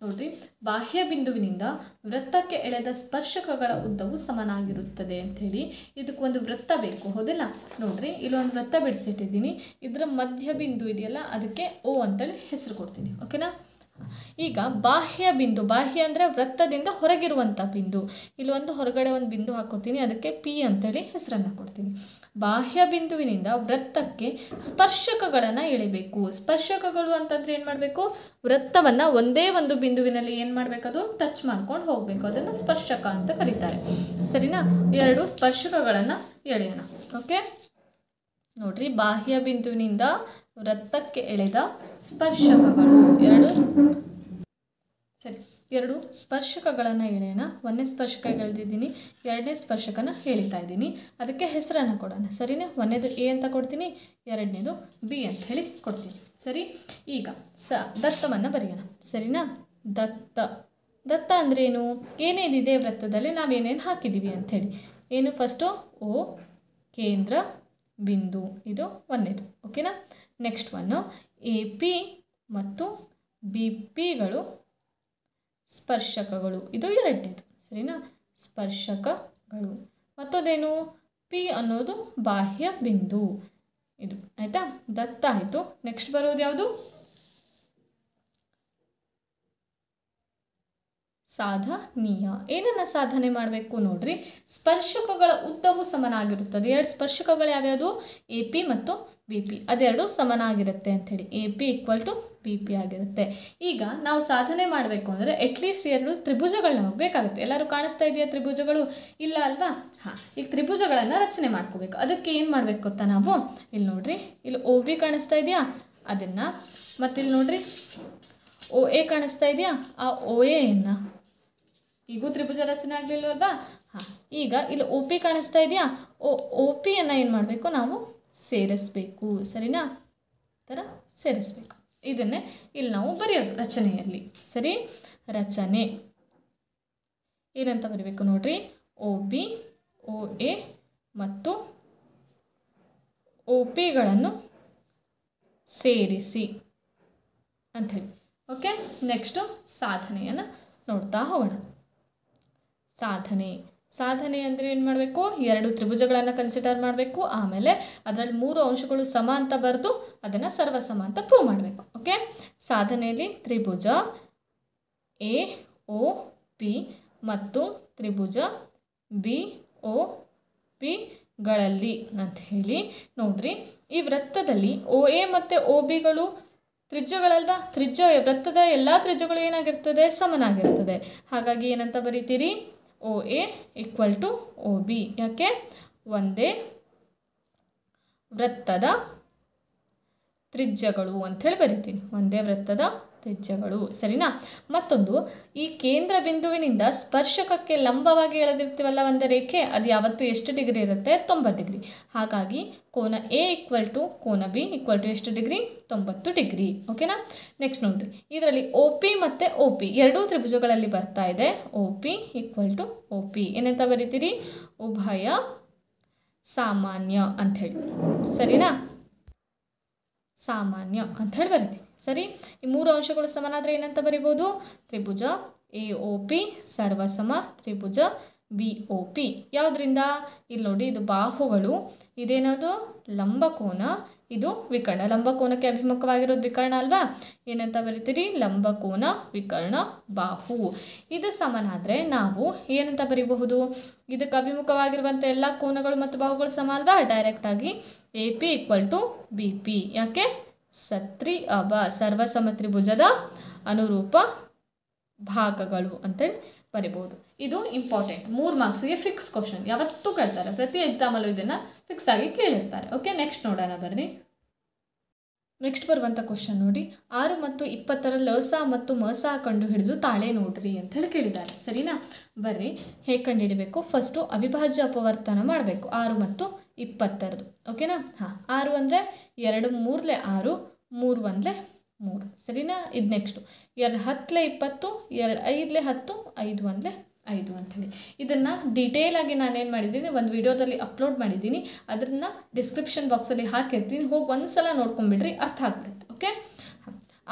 ನೋಡ್ರಿ. ಬಾಹ್ಯ ಬಿಂದುವಿನಿಂದ ವೃತ್ತಕ್ಕೆ ಎಳೆದ ಸ್ಪರ್ಶಕಗಳ ಉದ್ದವು ಸಮನಾಗಿರುತ್ತದೆ ಅಂಥೇಳಿ. ಇದಕ್ಕೊಂದು ವೃತ್ತ ಬೇಕು, ಹೌದಿಲ್ಲ. ನೋಡ್ರಿ, ಇಲ್ಲೊಂದು ವೃತ್ತ ಬಿಡಿಸಿಟ್ಟಿದ್ದೀನಿ. ಇದರ ಮಧ್ಯ ಬಿಂದು ಇದೆಯಲ್ಲ, ಅದಕ್ಕೆ O ಅಂತೇಳಿ ಹೆಸರು ಕೊಡ್ತೀನಿ. ಓಕೆನಾ. ಈಗ ಬಾಹ್ಯ ಬಿಂದು, ಬಾಹ್ಯ ಅಂದರೆ ವೃತ್ತದಿಂದ ಹೊರಗಿರುವಂಥ ಬಿಂದು. ಇಲ್ಲೊಂದು ಹೊರಗಡೆ ಒಂದು ಬಿಂದು ಹಾಕೋತೀನಿ, ಅದಕ್ಕೆ P ಅಂತೇಳಿ ಹೆಸರನ್ನು ಕೊಡ್ತೀನಿ. ಬಾಹ್ಯ ಬಿಂದುವಿನಿಂದ ವೃತ್ತಕ್ಕೆ ಸ್ಪರ್ಶಕಗಳನ್ನು ಎಳಿಬೇಕು. ಸ್ಪರ್ಶಕಗಳು ಅಂತಂದರೆ ಏನು ಮಾಡಬೇಕು, ವೃತ್ತವನ್ನು ಒಂದೇ ಒಂದು ಬಿಂದುವಿನಲ್ಲಿ ಏನು ಮಾಡಬೇಕದು ಟಚ್ ಮಾಡ್ಕೊಂಡು ಹೋಗಬೇಕು. ಅದನ್ನು ಸ್ಪರ್ಶಕ ಅಂತ ಕರೀತಾರೆ. ಸರಿನಾ. 2 ಸ್ಪರ್ಶಕಗಳನ್ನು ಎಳೆಯೋಣ. ಓಕೆ ನೋಡ್ರಿ, ಬಾಹ್ಯ ಬಿಂದುವಿನಿಂದ ವೃತ್ತಕ್ಕೆ ಎಳೆದ ಸ್ಪರ್ಶಕಗಳು 2 ಸ್ಪರ್ಶಕಗಳನ್ನು ಎಳೆಯೋಣ. 1ನೇ ಸ್ಪರ್ಶಕ ಎಳೆದಿದ್ದೀನಿ, 2ನೇ ಸ್ಪರ್ಶಕನ ಹೇಳ್ತಾ ಇದ್ದೀನಿ. ಅದಕ್ಕೆ ಹೆಸರನ್ನು ಕೊಡೋಣ. ಸರಿನಾ. 1ನೇದು A ಅಂತ ಕೊಡ್ತೀನಿ, 2ನೇದು B ಅಂತ ಹೇಳಿ ಕೊಡ್ತೀನಿ. ಸರಿ. ಈಗ ದತ್ತವನ್ನು ಬರೆಯೋಣ. ಸರಿನಾ. ದತ್ತ ಅಂದ್ರೇನು, ಏನೇನಿದೆ ವೃತ್ತದಲ್ಲಿ ನಾವೇನೇನು ಹಾಕಿದ್ದೀವಿ ಅಂಥೇಳಿ. ಏನು ಫಸ್ಟು O ಕೇಂದ್ರ ಬಿಂದು, ಇದು 1ನೇದು. ಓಕೆನಾ. ನೆಕ್ಸ್ಟ್ ಒನ್ನು AP ಮತ್ತು BPಗಳು ಸ್ಪರ್ಶಕಗಳು, ಇದು 2ನೇದು. ಸರಿನಾ. ಸ್ಪರ್ಶಕಗಳು. ಮತ್ತದೇನು, P ಅನ್ನೋದು ಬಾಹ್ಯ ಬಿಂದು, ಇದು ಆಯಿತಾ. ದತ್ತ ಆಯಿತು. ನೆಕ್ಸ್ಟ್ ಬರೋದು ಯಾವುದು, ಸಾಧನೀಯ. ಏನನ್ನು ಸಾಧನೆ ಮಾಡಬೇಕು ನೋಡ್ರಿ, ಸ್ಪರ್ಶಕಗಳ ಉದ್ದವು ಸಮನಾಗಿರುತ್ತದೆ. 2 ಸ್ಪರ್ಶಕಗಳು ಯಾವ್ಯಾವುದು, AP ಮತ್ತು BP, ಅದೆರಡು ಸಮನಾಗಿರುತ್ತೆ ಅಂಥೇಳಿ. AP ಈಕ್ವಲ್ ಟು BP ಆಗಿರುತ್ತೆ. ಈಗ ನಾವು ಸಾಧನೆ ಮಾಡಬೇಕು ಅಂದರೆ ಅಟ್ಲೀಸ್ಟ್ 2 ತ್ರಿಭುಜಗಳು ನಮಗೆ ಬೇಕಾಗುತ್ತೆ. ಎಲ್ಲರೂ ಕಾಣಿಸ್ತಾ ಇದೆಯಾ ತ್ರಿಭುಜಗಳು, ಇಲ್ಲ ಅಲ್ವಾ. ಹಾಂ, ಈಗ ತ್ರಿಭುಜಗಳನ್ನು ರಚನೆ ಮಾಡ್ಕೋಬೇಕು. ಅದಕ್ಕೆ ಏನು ಮಾಡಬೇಕು ಗೊತ್ತಾ ನಾವು, ಇಲ್ಲಿ ನೋಡ್ರಿ, ಇಲ್ಲಿ OB ಕಾಣಿಸ್ತಾ ಇದೆಯಾ, ಅದನ್ನು, ಮತ್ತು ಇಲ್ಲಿ ನೋಡ್ರಿ OA ಕಾಣಿಸ್ತಾ ಇದೆಯಾ, ಆ OAಯನ್ನು, ಈಗೂ ತ್ರಿಭುಜ ರಚನೆ ಆಗಲಿಲ್ವಲ್ವಾ. ಹಾಂ, ಈಗ ಇಲ್ಲಿ OP ಕಾಣಿಸ್ತಾ ಇದೆಯಾ, OPಯನ್ನು ಏನು ಮಾಡಬೇಕು ನಾವು ಸೇರಿಸಬೇಕು. ಸರಿನಾ. ಥರ ಸೇರಿಸಬೇಕು. ಇದನ್ನೇ ಇಲ್ಲಿ ನಾವು ಬರೆಯೋದು ರಚನೆಯಲ್ಲಿ. ಸರಿ. ರಚನೆ ಏನಂತ ಬರೀಬೇಕು ನೋಡ್ರಿ, OB OA ಮತ್ತು ಒ ಪಿಗಳನ್ನು ಸೇರಿಸಿ ಅಂಥೇಳಿ. ಓಕೆ, ನೆಕ್ಸ್ಟು ಸಾಧನೆಯನ್ನು ನೋಡ್ತಾ ಹೋಗೋಣ. ಸಾಧನೆ ಅಂದರೆ ಏನು ಮಾಡಬೇಕು, 2 ತ್ರಿಭುಜಗಳನ್ನು ಕನ್ಸಿಡರ್ ಮಾಡಬೇಕು. ಆಮೇಲೆ ಅದರಲ್ಲಿ 3 ಅಂಶಗಳು ಸಮ ಅಂತ ಬರೆದು ಅದನ್ನು ಸರ್ವಸಮ ಅಂತ ಪ್ರೂವ್ ಮಾಡಬೇಕು. ಓಕೆ, ಸಾಧನೆಯಲ್ಲಿ ತ್ರಿಭುಜ ಎ ಒ ಪಿ ಮತ್ತು ತ್ರಿಭುಜ ಬಿ ಒ ಪಿಗಳಲ್ಲಿ ಅಂತ ಹೇಳಿ ನೋಡ್ರಿ. ಈ ವೃತ್ತದಲ್ಲಿ ಒ ಎ ಮತ್ತು ಒ ಬಿಗಳು ತ್ರಿಜ್ಯಗಳಲ್ವಾ, ವೃತ್ತದ ಎಲ್ಲ ತ್ರಿಜ್ಯಗಳು ಏನಾಗಿರ್ತದೆ, ಸಮನಾಗಿರ್ತದೆ. ಹಾಗಾಗಿ ಏನಂತ ಬರೀತೀರಿ, O A equal to O B. ಯಾಕೆ, ಒಂದೇ ವೃತ್ತದ ತ್ರಿಜ್ಯಗಳು ಅಂಥೇಳಿ ಬರಿತೀನಿ, ಒಂದೇ ವೃತ್ತದ ತ್ರಿಜ್ಯಗಳು. ಸರಿನಾ? ಮತ್ತೊಂದು, ಈ ಕೇಂದ್ರ ಬಿಂದುವಿನಿಂದ ಸ್ಪರ್ಶಕಕ್ಕೆ ಲಂಬವಾಗಿ ಎಳೆದಿರ್ತೀವಲ್ಲ ಒಂದು ರೇಖೆ, ಅದು ಯಾವತ್ತೂ ಎಷ್ಟು ಡಿಗ್ರಿ ಇರುತ್ತೆ, 90 ಡಿಗ್ರಿ. ಹಾಗಾಗಿ ಕೋನ ಎ ಈಕ್ವಲ್ ಟು ಕೋನ ಬಿ ಈಕ್ವಲ್ ಟು ಎಷ್ಟು ಡಿಗ್ರಿ, 90 ಡಿಗ್ರಿ. ಓಕೆನಾ? ನೆಕ್ಸ್ಟ್ ನೋಡ್ರಿ, ಇದರಲ್ಲಿ ಒ ಪಿ ಮತ್ತು ಒ ಪಿ ಎರಡೂ ತ್ರಿಭುಜಗಳಲ್ಲಿ ಬರ್ತಾ ಇದೆ. O P equal to O P ಏನಂತ ಬರಿತೀರಿ, ಉಭಯ ಸಾಮಾನ್ಯ ಅಂಥೇಳಿ. ಸರಿನಾ? ಸಾಮಾನ್ಯ ಅಂಥೇಳಿ ಬರಿತೀವಿ. ಸರಿ, ಈ 3 ಅಂಶಗಳು ಸಮನಾದರೆ ಏನಂತ ಬರಿಬೋದು, ತ್ರಿಭುಜ ಎ ಒ ಪಿ ಸರ್ವಸಮ ತ್ರಿಭುಜ ಬಿ ಒ ಪಿ. ಯಾವುದರಿಂದ, ಇಲ್ಲಿ ನೋಡಿ, ಇದು ಬಾಹುಗಳು, ಇದೇನದು ಲಂಬಕೋನ, ಇದು ವಿಕರ್ಣ. ಲಂಬಕೋನಕ್ಕೆ ಅಭಿಮುಖವಾಗಿರೋದು ವಿಕರ್ಣ ಅಲ್ವಾ, ಏನಂತ ಬರಿತೀರಿ, ಲಂಬಕೋನ ವಿಕರ್ಣ ಬಾಹು. ಇದು ಸಮನಾದರೆ ನಾವು ಏನಂತ ಬರಿಬಹುದು, ಇದಕ್ಕೆ ಅಭಿಮುಖವಾಗಿರುವಂಥ ಎಲ್ಲ ಕೋನಗಳು ಮತ್ತು ಬಾಹುಗಳು ಸಮ ಅಲ್ವಾ, ಡೈರೆಕ್ಟಾಗಿ A P equal to B P. ಯಾಕೆ, ಸರ್ವಸಮ ತ್ರಿಭುಜದ ಅನುರೂಪ ಭಾಗಗಳು ಅಂತೇಳಿ ಬರಿಬಹುದು. ಇದು ಇಂಪಾರ್ಟೆಂಟ್, 3 ಮಾರ್ಕ್ಸಿಗೆ ಫಿಕ್ಸ್ ಕ್ವಶನ್, ಯಾವತ್ತೂ ಕೇಳ್ತಾರೆ, ಪ್ರತಿ ಎಕ್ಸಾಮಲ್ಲೂ ಇದನ್ನು ಫಿಕ್ಸ್ ಆಗಿ ಕೇಳಿರ್ತಾರೆ. ಓಕೆ, ನೆಕ್ಸ್ಟ್ ನೋಡೋಣ ಬರ್ರಿ. ನೆಕ್ಸ್ಟ್ ಬರುವಂಥ ಕ್ವಶನ್ ನೋಡಿ, 6 ಮತ್ತು 20ರ ಲಸ ಮತ್ತು ಮಸ ಕಂಡುಹಿಡಿದು ತಾಳೆ ನೋಡ್ರಿ ಅಂತ ಹೇಳಿ ಕೇಳಿದ್ದಾರೆ. ಸರಿನಾ? ಬರ್ರಿ, ಹೇಗೆ ಕಂಡುಹಿಡಬೇಕು, ಫಸ್ಟು ಅವಿಭಾಜ್ಯ ಅಪವರ್ತನ ಮಾಡಬೇಕು 6 ಮತ್ತು 20ರದು. ಓಕೆನಾ? ಹಾಂ, 6 ಅಂದರೆ 2 3 6, 3 1 3. ಸರಿನಾ? ಇದು ನೆಕ್ಸ್ಟು 2 10 20, 2 5 10, 5 1 5 ಅಂಥೇಳಿ. ಇದನ್ನು ಡೀಟೇಲಾಗಿ ನಾನೇನು ಮಾಡಿದ್ದೀನಿ, ಒಂದು ವಿಡಿಯೋದಲ್ಲಿ ಅಪ್ಲೋಡ್ ಮಾಡಿದ್ದೀನಿ, ಅದನ್ನು ಡಿಸ್ಕ್ರಿಪ್ಷನ್ ಬಾಕ್ಸಲ್ಲಿ ಹಾಕಿರ್ತೀನಿ, ಹೋಗಿ ಒಂದು ಸಲ ನೋಡ್ಕೊಂಬಿಡ್ರಿ, ಅರ್ಥ ಆಗ್ಬಿಡುತ್ತೆ. ಓಕೆ,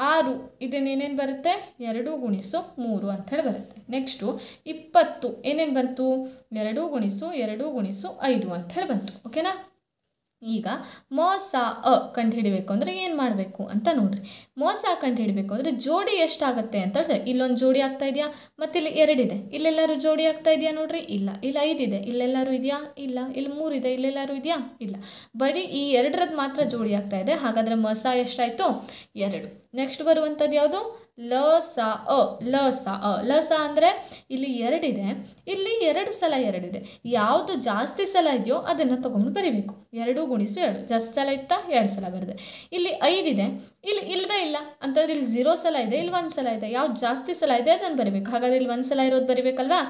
6 ಇದನ್ನೇನೇನು ಬರುತ್ತೆ, 2 ಗುಣಿಸು 3 ಅಂಥೇಳಿ ಬರುತ್ತೆ. ನೆಕ್ಸ್ಟು 20 ಏನೇನು ಬಂತು, 2 ಗುಣಿಸು 2 ಗುಣಿಸು 5 ಅಂಥೇಳಿ ಬಂತು. ಓಕೆನಾ? ಈಗ ಮೋಸ ಕಂಡುಹಿಡಬೇಕು ಅಂದರೆ ಏನು ಮಾಡಬೇಕು ಅಂತ ನೋಡ್ರಿ. ಮೋಸ ಕಂಡುಹಿಡಬೇಕು ಅಂದರೆ ಜೋಡಿ ಎಷ್ಟಾಗುತ್ತೆ ಅಂತ ಹೇಳಿದ್ರೆ, ಇಲ್ಲೊಂದು ಜೋಡಿ ಆಗ್ತಾ ಇದೆಯಾ, ಮತ್ತು ಇಲ್ಲಿ 2 ಇದೆ, ಇಲ್ಲೆಲ್ಲರೂ ಜೋಡಿ ಆಗ್ತಾ ಇದೆಯಾ ನೋಡ್ರಿ, ಇಲ್ಲ. ಇಲ್ಲಿ 5 ಇದೆ, ಇಲ್ಲೆಲ್ಲರೂ ಇದೆಯಾ, ಇಲ್ಲ. ಇಲ್ಲಿ 3 ಇದೆ, ಇಲ್ಲೆಲ್ಲರೂ ಇದೆಯಾ, ಇಲ್ಲ. ಬರೀ ಈ 2ರದ್ದು ಮಾತ್ರ ಜೋಡಿ ಆಗ್ತಾ ಇದೆ. ಹಾಗಾದರೆ ಮೋಸ ಎಷ್ಟಾಯಿತು, 2. ನೆಕ್ಸ್ಟ್ ಬರುವಂಥದ್ದು ಯಾವುದು, ಲಸ ಲಸ ಅಂದರೆ ಇಲ್ಲಿ 2 ಇದೆ, ಇಲ್ಲಿ 2 ಸಲ 2 ಇದೆ. ಯಾವುದು ಜಾಸ್ತಿ ಸಲ ಇದೆಯೋ ಅದನ್ನು ತೊಗೊಂಡು ಬರೀಬೇಕು. 2 ಗುಣಿಸು 2 ಜಾಸ್ತಿ ಸಲ ಇತ್ತಾ, 2 ಸಲ ಬರೆದೆ. ಇಲ್ಲಿ 5 ಇದೆ, ಇಲ್ಲಿ ಇಲ್ಲವೇ ಇಲ್ಲ ಅಂತಂದರೆ ಇಲ್ಲಿ 0 ಸಲ ಇದೆ, ಇಲ್ಲಿ 1 ಸಲ ಇದೆ. ಯಾವ್ದು ಜಾಸ್ತಿ ಸಲ ಇದೆ ಅದನ್ನು ಬರೀಬೇಕು. ಹಾಗಾದರೆ ಇಲ್ಲಿ 1 ಸಲ ಇರೋದು ಬರೀಬೇಕಲ್ವಾ.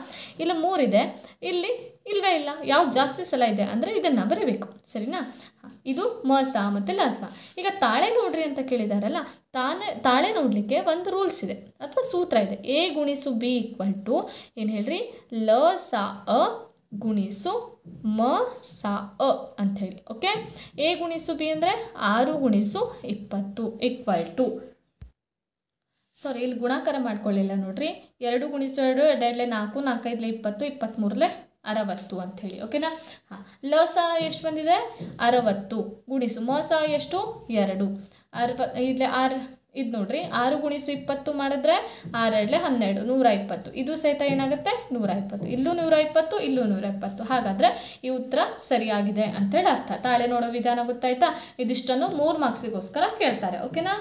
ಇಲ್ಲಿ 3 ಇದೆ, ಇಲ್ಲಿ ಇಲ್ಲವೇ ಇಲ್ಲ. ಯಾವ್ದು ಜಾಸ್ತಿ ಸಲ ಇದೆ ಅಂದರೆ ಇದನ್ನು ಬರೀಬೇಕು. ಸರಿನಾ? ಇದು ಮಸ ಮತ್ತು ಲಸ. ಈಗ ತಾಳೆ ನೋಡ್ರಿ ಅಂತ ಕೇಳಿದಾರಲ್ಲ, ತಾಳೆ ನೋಡಲಿಕ್ಕೆ ಒಂದು ರೂಲ್ಸ್ ಇದೆ ಅಥವಾ ಸೂತ್ರ ಇದೆ. ಎ ಗುಣಿಸು ಬಿ ಈಕ್ವಲ್ ಟು ಏನು ಹೇಳ್ರಿ, ಲ ಸ ಅ ಗುಣಿಸು ಮ ಸ ಅ ಅಂಥೇಳಿ. ಓಕೆ, ಎ ಗುಣಿಸು ಬಿ ಅಂದರೆ 6 ಗುಣಿಸು 20 ಈಕ್ವಲ್ ಟು, ಸಾರಿ ಇಲ್ಲಿ ಗುಣಾಕಾರ ಮಾಡ್ಕೊಳ್ಳಿಲ್ಲ ನೋಡ್ರಿ, 2 ಗುಣಿಸು 2 2 4 4 5 20 23 60 ಅಂಥೇಳಿ. ಓಕೆನಾ? ಹಾಂ, ಲಸ ಎಷ್ಟು ಬಂದಿದೆ, 60 ಗುಣಿಸು ಮೋಸ ಎಷ್ಟು, 2 ಇಲ್ಲಿ 6 ಇದು ನೋಡ್ರಿ, 6 ಗುಣಿಸು 20 ಮಾಡಿದ್ರೆ 6 2 12 120. ಇದು ಸಹಿತ ಏನಾಗುತ್ತೆ, 120. ಇಲ್ಲೂ 120, ಇಲ್ಲೂ 120. ಹಾಗಾದರೆ ಈ ಉತ್ತರ ಸರಿಯಾಗಿದೆ ಅಂಥೇಳಿ ಅರ್ಥ. ತಾಳೆ ನೋಡೋ ವಿಧಾನ ಗೊತ್ತಾಯ್ತಾ? ಇದಿಷ್ಟನ್ನು 3 ಮಾರ್ಕ್ಸಿಗೋಸ್ಕರ ಕೇಳ್ತಾರೆ. ಓಕೆನಾ?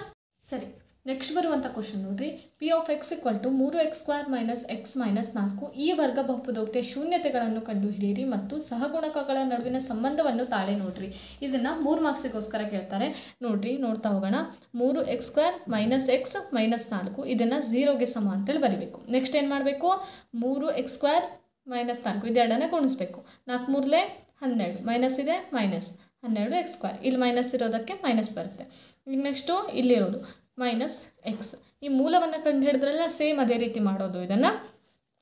ಸರಿ, ನೆಕ್ಸ್ಟ್ ಬರುವಂಥ ಕ್ವಶನ್ ನೋಡ್ರಿ, P of X equal to 3x² - x - 4 ಈ ವರ್ಗ ಬಹುಪದೋಕ್ತಿಯ ಶೂನ್ಯತೆಗಳನ್ನು ಕಂಡುಹಿಡಿಯಿರಿ ಮತ್ತು ಸಹಗುಣಕಗಳ ನಡುವಿನ ಸಂಬಂಧವನ್ನು ತಾಳೆ ನೋಡ್ರಿ. ಇದನ್ನು 3 ಮಾರ್ಕ್ಸಿಗೋಸ್ಕರ ಕೇಳ್ತಾರೆ. ನೋಡ್ರಿ, ನೋಡ್ತಾ ಹೋಗೋಣ. 3x² - x - 4 ಇದನ್ನು 0ಗೆ ಸಮ ಅಂತೇಳಿ ಬರೀಬೇಕು. ನೆಕ್ಸ್ಟ್ ಏನು ಮಾಡಬೇಕು, 3x² - 4 ಇದೆರಡನ್ನೇ ಗುಣಿಸ್ಬೇಕು. 4 3 12 ಮೈನಸ್ ಇದೆ, ಮೈನಸ್ 12x². ಇಲ್ಲಿ ಮೈನಸ್ ಇರೋದಕ್ಕೆ ಮೈನಸ್ ಬರುತ್ತೆ. ಈಗ ನೆಕ್ಸ್ಟು ಇಲ್ಲಿರೋದು ಮೈನಸ್ ಎಕ್ಸ್. ಈ ಮೂಲವನ್ನು ಕಂಡು ಹಿಡಿದ್ರಲ್ಲ, ಸೇಮ್ ಅದೇ ರೀತಿ ಮಾಡೋದು. ಇದನ್ನು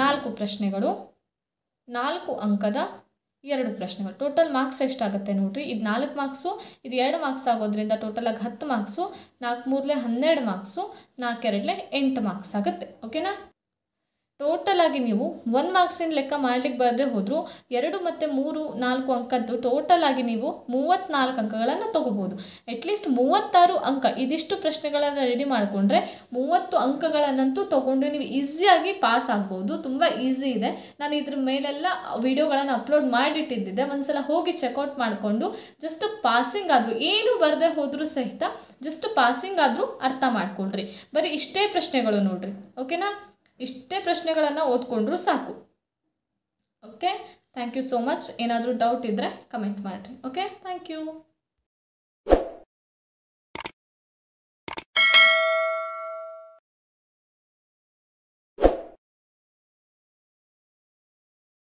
4 ಪ್ರಶ್ನೆಗಳು, 4 ಅಂಕದ 2 ಪ್ರಶ್ನೆಗಳು. ಟೋಟಲ್ ಮಾರ್ಕ್ಸ್ ಎಷ್ಟಾಗುತ್ತೆ ನೋಡಿರಿ. ಇದು 4 ಮಾರ್ಕ್ಸು, ಇದು 2 ಮಾರ್ಕ್ಸ್ ಆಗೋದ್ರಿಂದ ಟೋಟಲಾಗಿ 10 ಮಾರ್ಕ್ಸು, 4 3 12 ಮಾರ್ಕ್ಸು, 4 2 8 ಮಾರ್ಕ್ಸ್ ಆಗುತ್ತೆ. ಓಕೆನಾ? ಟೋಟಲಾಗಿ ನೀವು 1 ಮಾರ್ಕ್ಸಿನ ಲೆಕ್ಕ ಮಾಡಲಿಕ್ಕೆ ಬರದೇ ಹೋದರೂ 2 ಮತ್ತು 3 4 ಅಂಕದ್ದು ಟೋಟಲಾಗಿ ನೀವು 34 ಅಂಕಗಳನ್ನು ತೊಗೋಬೋದು. ಅಟ್ಲೀಸ್ಟ್ 36 ಅಂಕ ಇದಿಷ್ಟು ಪ್ರಶ್ನೆಗಳನ್ನು ರೆಡಿ ಮಾಡಿಕೊಂಡ್ರೆ 30 ಅಂಕಗಳನ್ನಂತೂ ತೊಗೊಂಡು ನೀವು ಈಸಿಯಾಗಿ ಪಾಸ್ ಆಗ್ಬೋದು. ತುಂಬ ಈಸಿ ಇದೆ. ನಾನು ಇದ್ರ ಮೇಲೆಲ್ಲ ವಿಡಿಯೋಗಳನ್ನು ಅಪ್ಲೋಡ್ ಮಾಡಿಟ್ಟಿದ್ದಿದ್ದೆ. ಒಂದ್ಸಲ ಹೋಗಿ ಚೆಕ್ಔಟ್ ಮಾಡಿಕೊಂಡು ಜಸ್ಟ್ ಪಾಸಿಂಗ್ ಆದರೂ, ಏನು ಬರದೇ ಹೋದರೂ ಸಹಿತ ಜಸ್ಟ್ ಪಾಸಿಂಗ್ ಆದರೂ ಅರ್ಥ ಮಾಡ್ಕೊಳ್ರಿ. ಬರೀ ಇಷ್ಟೇ ಪ್ರಶ್ನೆಗಳು ನೋಡ್ರಿ. ಓಕೆನಾ? ಇಷ್ಟೇ ಪ್ರಶ್ನೆಗಳನ್ನು ಓದ್ಕೊಂಡ್ರೂ ಸಾಕು. Okay, thank you so much. ಏನಾದರೂ ಡೌಟ್ ಇದ್ದರೆ ಕಮೆಂಟ್ ಮಾಡಿರಿ. Okay, thank you.